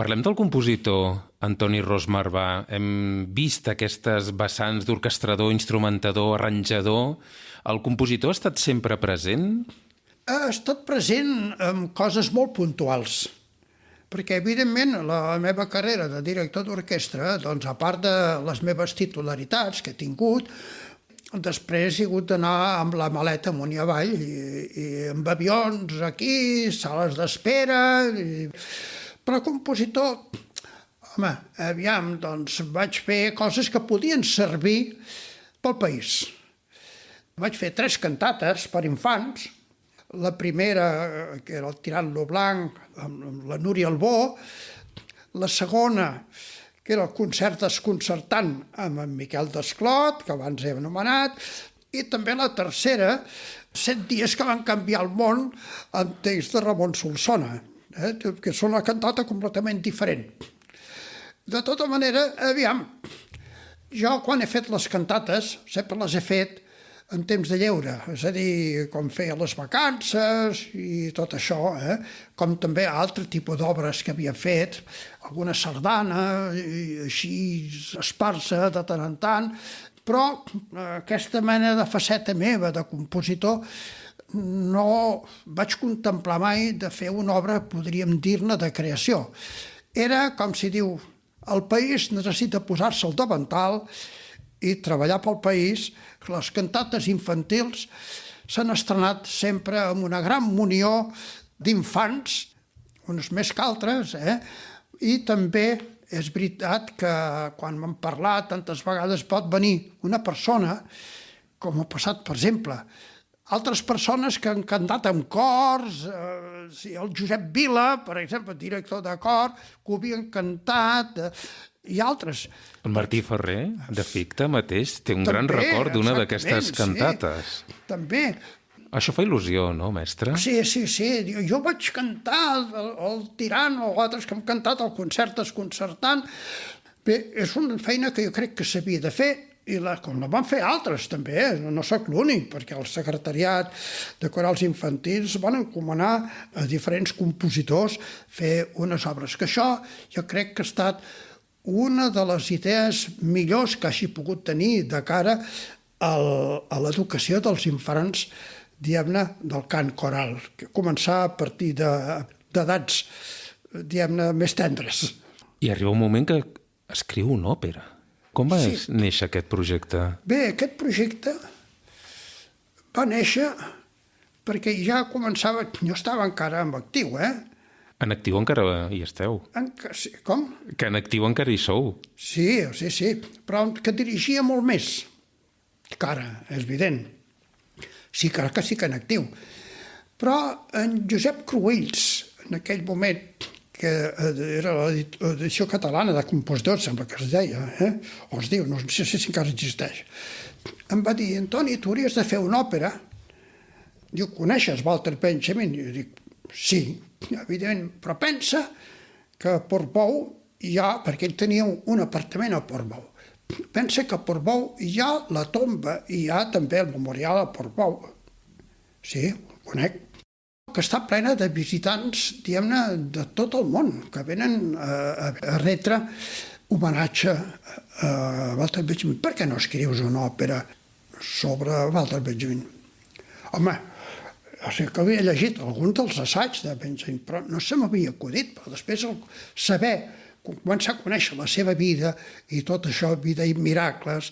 Parlem del compositor Antoni Ros Marvà. Hem vist aquestes vessants d'orquestrador, instrumentador, arranjador. El compositor ha estat sempre present? Ha estat present en coses molt puntuals, perquè, evidentment, la meva carrera de director d'orquestra, doncs, a part de les meves titularitats que he tingut, després he hagut d'anar amb la maleta amunt i avall, i amb avions aquí, sales d'espera... Però compositor, home, aviam, doncs vaig fer coses que podien servir pel país. Vaig fer 3 cantates per infants. La primera, que era el Tirant-lo Blanc, amb la Núria Albó. La segona, que era el concert desconcertant amb en Miquel Desclot, que abans he anomenat. I també la tercera, 7 dies que van canviar el món, amb text de Ramon Solsona, que és una cantata completament diferent. De tota manera, aviam, jo quan he fet les cantates sempre les he fet en temps de lleure, és a dir, com feia les vacances i tot això, com també altre tipus d'obres que havia fet, alguna sardana, i així esparsa de tant en tant, però aquesta mena de faceta meva de compositor no vaig contemplar mai de fer una obra, podríem dir-ne, de creació. era, com si diu, el país necessita posar-se al davantal i treballar pel país. Les cantates infantils s'han estrenat sempre amb una gran munió d'infants, unes més que altres, i també és veritat que quan m'han parlat tantes vegades pot venir una persona, com ha passat, per exemple, altres persones que han cantat amb cors, el Josep Vila, per exemple, director de cor, que ho havien cantat, i altres. El Martí Ferrer, de Ficta mateix, té un També, gran record d'una d'aquestes exactament, cantates. Sí, també. Això fa il·lusió, no, mestre? Sí. Jo vaig cantar el Tirano o altres que hem cantat el concert desconcertant. Bé, és una feina que jo crec que s'havia de fer i com la van fer altres també, no soc l'únic, perquè el secretariat de corals infantils van encomanar a diferents compositors fer unes obres, que això jo crec que ha estat una de les idees millors que hagi pogut tenir de cara a l'educació dels infants, diguem-ne, del cant coral, que començar a partir d'edats, diguem-ne, més tendres. I arriba un moment que escriu una òpera. Com va néixer aquest projecte? Bé, aquest projecte va néixer perquè ja començava... Jo estava encara en actiu, En actiu encara hi esteu. Com? Que en actiu encara hi sou. Sí, però que dirigia molt més que ara, és evident. Sí que en actiu. Però en Josep Cruïlls, en aquell moment, que era l'edició catalana de compositors, sembla que es deia, o es diu, no sé si encara existeix, em va dir, Antoni, tu hauries de fer una òpera. Diu, coneixes Walter Benjamin? I jo dic, sí, evidentment, però pensa que a Portbou hi ha, perquè ell tenia un apartament a Portbou, pensa que a Portbou hi ha la tomba i hi ha també el memorial a Portbou. Sí, ho conec. Que està plena de visitants, diguem-ne, de tot el món, que venen a retre homenatge a Walter Benjamin. Per què no escrius una òpera sobre Walter Benjamin? Home, o sigui que havia llegit alguns dels assaigs de Benjamin, però no se m'havia acudit, però després saber, començar a conèixer la seva vida i tot això, vida i miracles,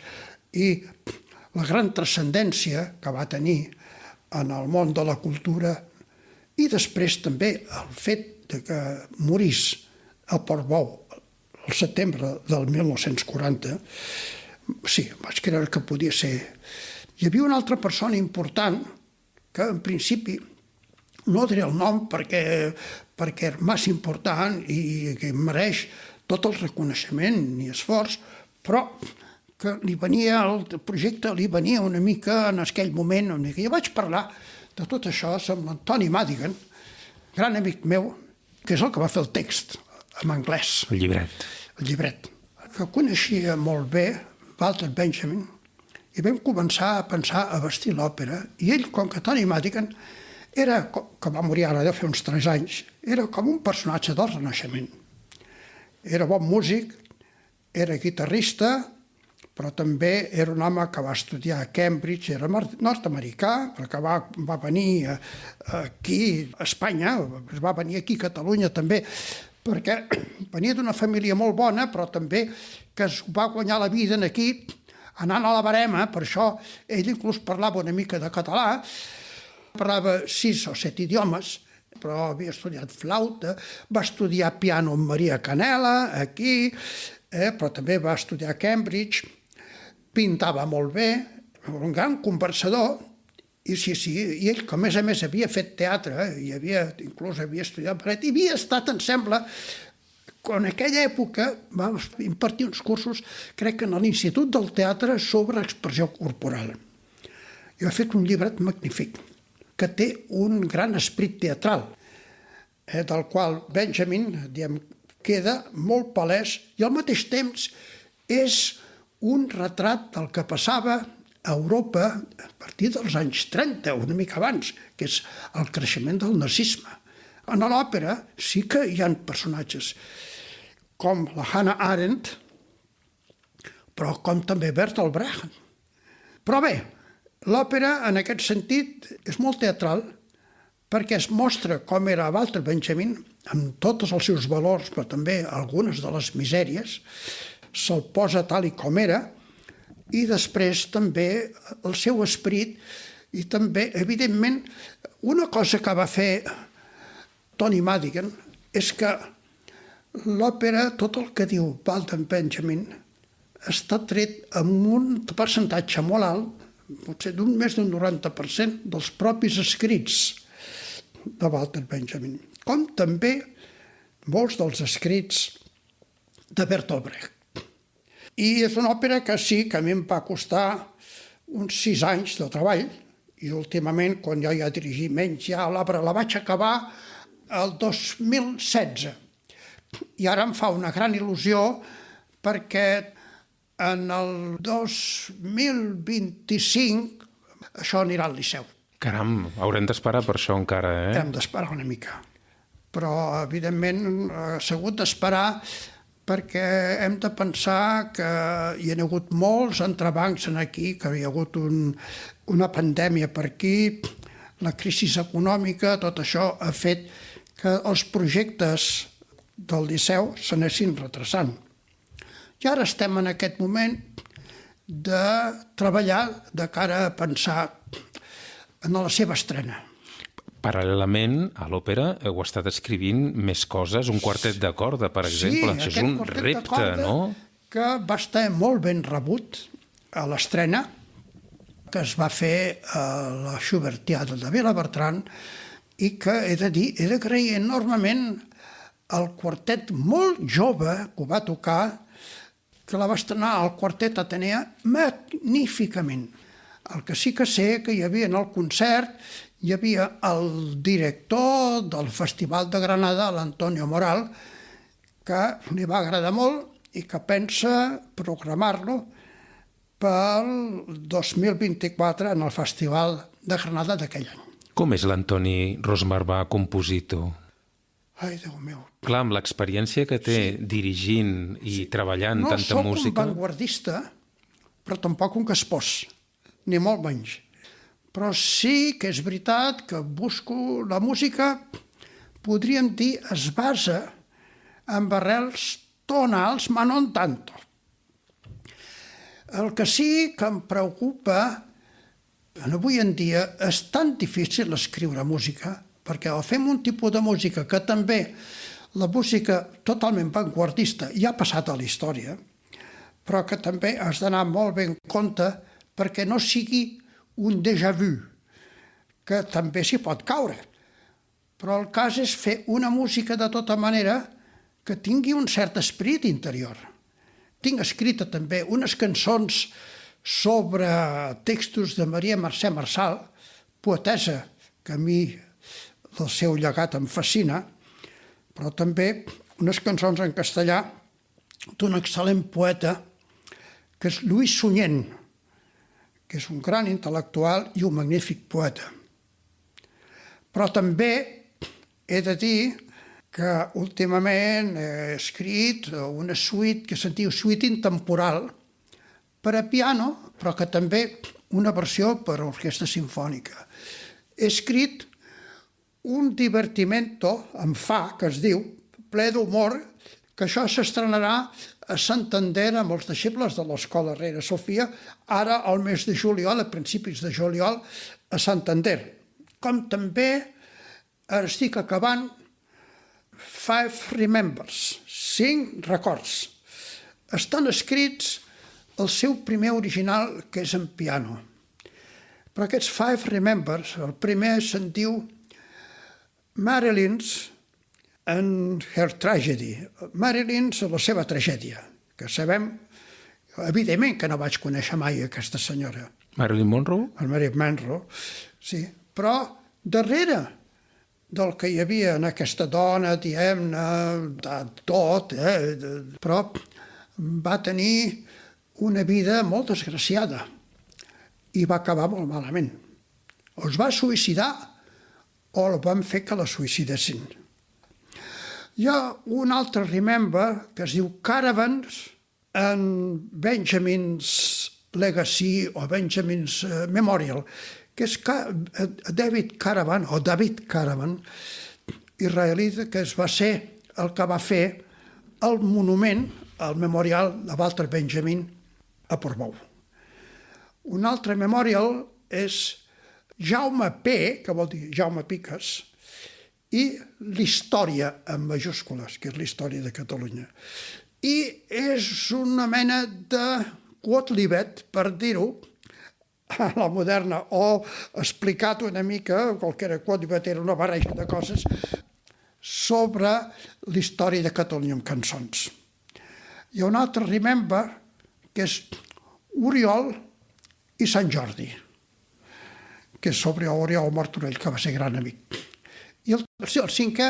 i la gran transcendència que va tenir en el món de la cultura. I després també el fet de que morís a Portbou el setembre del 1940, sí, vaig creure que podia ser. Hi havia una altra persona important que en principi no diré el nom perquè és massa important i que mereix tot el reconeixement i esforç, però que el projecte li venia una mica en aquell moment. Jo vaig parlar de tot això amb l'Antoni Madigan, gran amic meu, que és el que va fer el text en anglès. El llibret. El llibret. Que coneixia molt bé Walter Benjamin i vam començar a pensar a vestir l'òpera. I ell, com que Toni Madigan, que va morir ara deu fer uns 3 anys, era com un personatge del Renaixement. Era bon músic, era guitarrista, però també era un home que va estudiar a Cambridge, era nord-americà, perquè va venir aquí a Espanya, va venir aquí a Catalunya també, perquè venia d'una família molt bona, però també que es va guanyar la vida aquí, anant a la barema, per això ell inclús parlava una mica de català, parlava 6 o 7 idiomes, però havia estudiat flauta, va estudiar piano amb Maria Canela, aquí, però també va estudiar a Cambridge, pintava molt bé, un gran conversador, i i ell, que a més havia fet teatre, i inclús havia estudiat ballet, i havia estat, em sembla, en aquella època va impartir uns cursos, crec que en l'Institut del Teatre, sobre expressió corporal. I ha fet un llibret magnífic, que té un gran esperit teatral, del qual Benjamin, queda molt palès, i al mateix temps és un retrat del que passava a Europa a partir dels anys 30, una mica abans, que és el creixement del nazisme. En l'òpera sí que hi ha personatges com la Hannah Arendt, però com també Bertolt Brecht. Però bé, l'òpera en aquest sentit és molt teatral, perquè es mostra com era Walter Benjamin, amb tots els seus valors, però també algunes de les misèries, se'l posa tal i com era, i després també el seu esperit, i també, evidentment, una cosa que va fer Tony Madigan és que l'òpera, tot el que diu Walter Benjamin, està tret amb un percentatge molt alt, potser més d'un 90% dels propis escrits de Walter Benjamin, com també molts dels escrits de Bertolt Brecht. I és una òpera que sí, que a mi em va costar uns 6 anys de treball, i últimament, quan jo ja dirigia menys, ja l'obra la vaig acabar el 2016. I ara em fa una gran il·lusió perquè en el 2025 això anirà al Liceu. Caram, haurem d'esperar per això encara, eh? Hem d'esperar una mica. Però, evidentment, s'ha hagut d'esperar perquè hem de pensar que hi ha hagut molts entrebancs aquí, que hi ha hagut una pandèmia per aquí, la crisi econòmica, tot això ha fet que els projectes del Liceu s'anessin retrasant. I ara estem en aquest moment de treballar de cara a pensar en la seva estrena. Paral·lelament a l'òpera heu estat escrivint més coses, un quartet de corda, per exemple. Això és un repte, no? Que va estar molt ben rebut a l'estrena, que es va fer a la Schubertiada de Vilabertran, i que he d'agrair enormement al quartet molt jove que ho va tocar, que la va estrenar al Quartet Atenea magníficament. El que sí que sé que hi havia en el concert, hi havia el director del Festival de Granada, l'Antonio Moral, que li va agradar molt i que pensa programar-lo pel 2024 en el Festival de Granada d'aquell any. Com és l'Antoni Rosmarbà, compositor? Ai, Déu meu. Clar, amb l'experiència que té dirigint i treballant tanta música... No sóc un vanguardista, però tampoc un caspós, ni molt menys. Però sí que és veritat que busco la música, podríem dir, es basa en arrels tonals, ma no en tanto. El que sí que em preocupa, avui en dia és tan difícil escriure música, perquè fem un tipus de música que també la música totalment vanguardista ja ha passat a la història, però que també has d'anar molt ben en compte perquè no sigui un déjà vu, que també s'hi pot caure. Però el cas és fer una música de tota manera que tingui un cert esperit interior. Tinc escrita també unes cançons sobre textos de Maria Mercè Marçal, poetessa, que a mi el seu llegat em fascina, però també unes cançons en castellà d'un excel·lent poeta que és Lluís Sunyent, que és un gran intel·lectual i un magnífic poeta. Però també he de dir que últimament he escrit una suite que se'n diu Suite intemporal per a piano, però que també una versió per a orquestra simfònica. He escrit un divertimento en fa, que es diu, ple d'humor, que això s'estrenarà a Santander amb els deixebles de l'Escola Reina Sofia, ara al mes de juliol, a principis de juliol, a Santander. Com també estic acabant 5 Remembers, 5 records. Estan escrits el seu primer original, que és en piano. Però aquests 5 Remembers, el primer se'n diu Marilyn's and her tragedy. Marilyn's la seva tragèdia, que sabem, evidentment que no vaig conèixer mai aquesta senyora. Marilyn Monroe? El Marilyn Monroe, sí. Però darrere del que hi havia en aquesta dona, diguem-ne, de tot, però va tenir una vida molt desgraciada i va acabar molt malament. O es va suïcidar o el van fer que la suïcidessin. Hi ha un altre Remember que es diu Caravans and Benjamin's Legacy o Benjamin's Memorial, que és David Caravan, israelita, que va ser el que va fer el monument, el memorial de Walter Benjamin a Portbou. Un altre memorial és Jaume P, que vol dir Jaume Piques, i l'història en majúscules, que és la història de Catalunya. I és una mena de quotlibet, per dir-ho, a la moderna, o explicat una mica, qualsevol quotlibet era una barreja de coses, sobre la història de Catalunya amb cançons. Hi ha un altre Remember, que és Oriol i Sant Jordi, que és sobre Oriol Martorell, que va ser gran amic. I el cinquè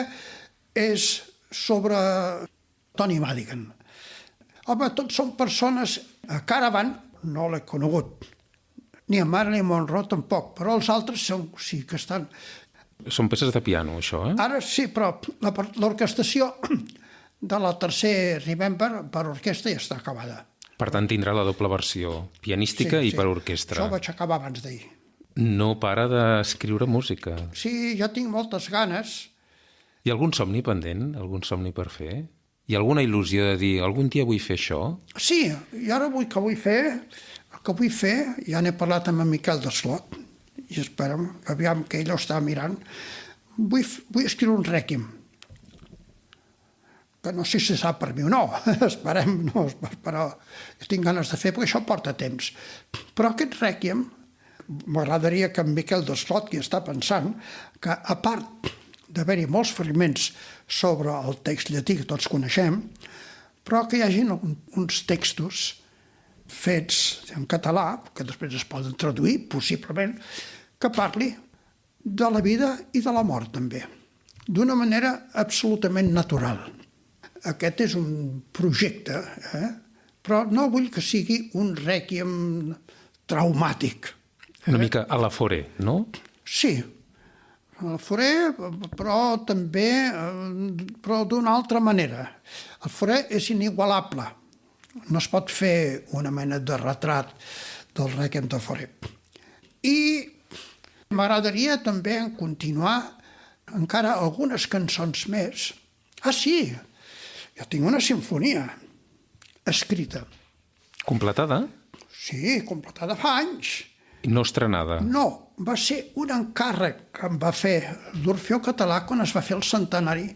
és sobre Tony Madigan. Home, tots són persones... A Caravan no l'he conegut, ni a Marilyn Monroe tampoc, però els altres sí que estan... Són peces de piano, això, eh? Ara sí, però l'orquestació de la tercer Remember per orquestra ja està acabada. Per tant, tindrà la doble versió, pianística i per orquestra. Això ho vaig acabar abans d'ahir. No para d'escriure música. Sí, jo tinc moltes ganes. Hi ha algun somni pendent? Algun somni per fer? Hi ha alguna il·lusió de dir, algun dia vull fer això? Sí, i ara el que vull fer, ja n'he parlat amb en Miquel Desclot, i esperem, aviam que ell ho està mirant, vull escriure un rèquiem, que no sé si sap per mi o no, esperem, no, però tinc ganes de fer, perquè això porta temps. Però aquest rèquiem, m'agradaria que en Miquel Desclot, qui està pensant, que a part d'haver-hi molts fragments sobre el text llatí que tots coneixem, però que hi hagi uns textos fets en català, que després es poden traduir, possiblement, que parli de la vida i de la mort, també, d'una manera absolutament natural. Aquest és un projecte, però no vull que sigui un rèquiem traumàtic. Una mica a la Foré, no? Sí, a la Foré, però també d'una altra manera. El Foré és inigualable. No es pot fer una mena de retrat del rèquiem de Foré. I m'agradaria també continuar encara algunes cançons més. Ah, sí, jo tinc una simfonia escrita. Completada? Sí, completada fa anys. No estrenada? No, va ser un encàrrec que em va fer l'Orfeó Català quan es va fer el centenari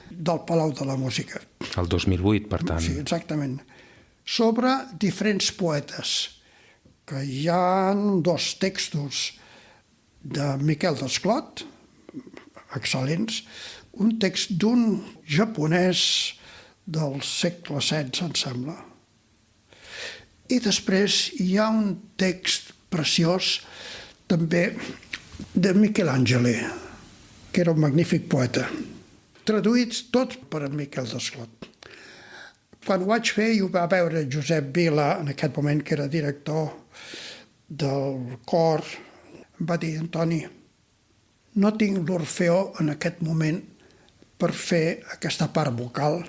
del Palau de la Música. El 2008, per tant. Sí, exactament. Sobre diferents poetes, que hi ha 2 textos de Miquel Desclot, excel·lents, un text d'un japonès del segle XVI, em sembla. I després hi ha un text preciós també de Miquel Àngele, que era un magnífic poeta, traduïts tots per en Miquel Desclot. Quan ho vaig fer i ho va veure Josep Vila, en aquest moment que era director del cor, em va dir, Antoni, no tinc l'Orfeó en aquest moment per fer aquesta part vocal,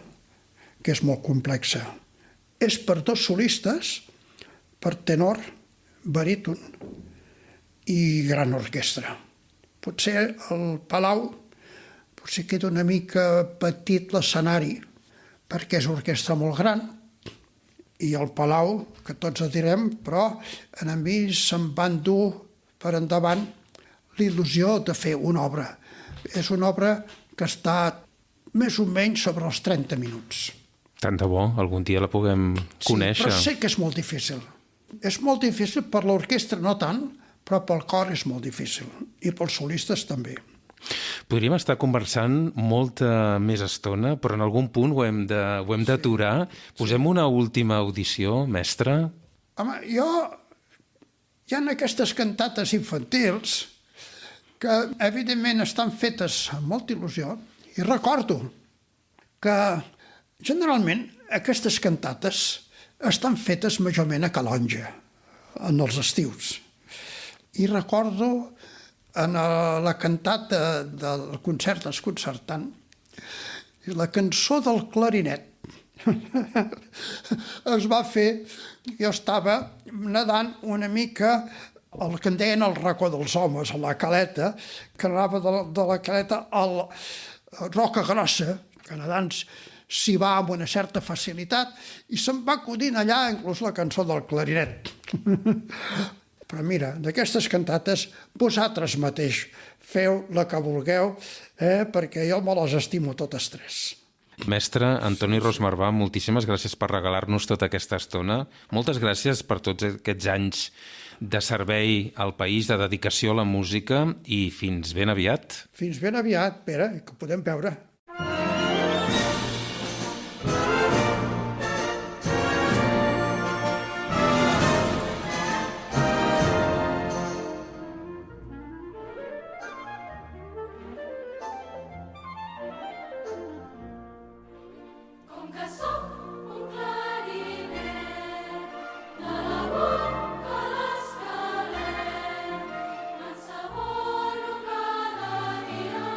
que és molt complexa. És per 2 solistes, per tenor, baríton i gran orquestra. Potser el Palau potser queda una mica petit l'escenari perquè és orquestra molt gran i el Palau, que tots el direm, però a mi se'm va endur per endavant l'il·lusió de fer una obra. És una obra que està més o menys sobre els 30 minuts. Tant de bo, algun dia la puguem conèixer. Sí, però sé que és molt difícil. És molt difícil per l'orquestra, no tant, però pel cor és molt difícil. I pels solistes també. Podríem estar conversant molta més estona, però en algun punt ho hem d'aturar. Posem una última audició, mestre. Home, hi ha aquestes cantates infantils que, evidentment, estan fetes amb molta il·lusió. I recordo que, generalment, aquestes cantates estan fetes majorment a Calonja, en els estius. I recordo en la cantata del concert desconcertant, la cançó del clarinet es va fer, jo estava nedant una mica el que en deien el racó dels homes, a la Caleta, que anava de la Caleta a la Roca Grossa, que nedants s'hi va amb una certa facilitat, i se'm va acudint allà inclús la cançó del clarinet. Però mira, d'aquestes cantates, vosaltres mateix feu la que vulgueu, perquè jo me les estimo totes tres. Mestre Antoni Ros Marvà, moltíssimes gràcies per regalar-nos tota aquesta estona. Moltes gràcies per tots aquests anys de servei al país, de dedicació a la música, i fins ben aviat. Fins ben aviat, Pere, que ho podem veure. Com que sóc un clarinet, de la boca a l'esquelet, m'ensabono cada dia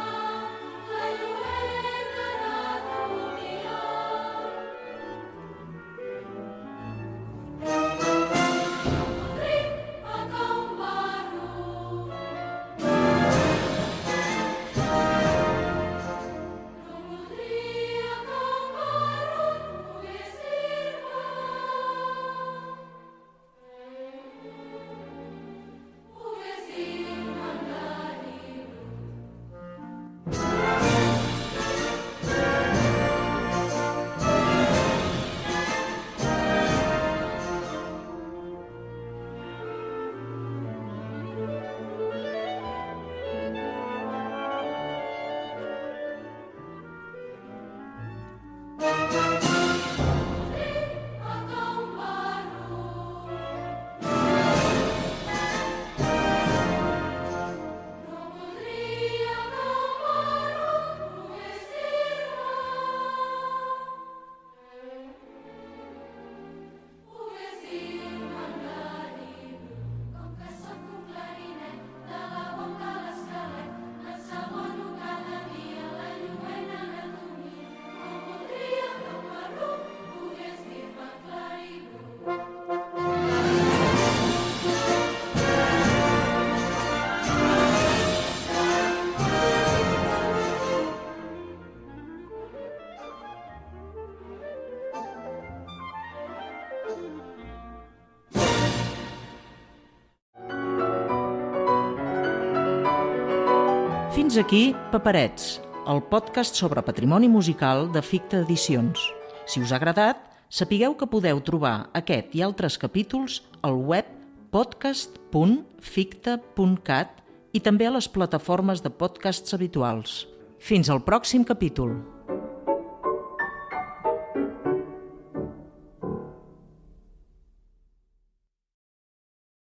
la lluent anatomia. Ric a Can Barro, no voldria que en Barro pogués dir-me, Fins aquí Paperets, el podcast sobre patrimoni musical de Ficta Edicions. Si us ha agradat, sapigueu que podeu trobar aquest i altres capítols al web podcast.ficta.cat i també a les plataformes de podcasts habituals. Fins al pròxim capítol.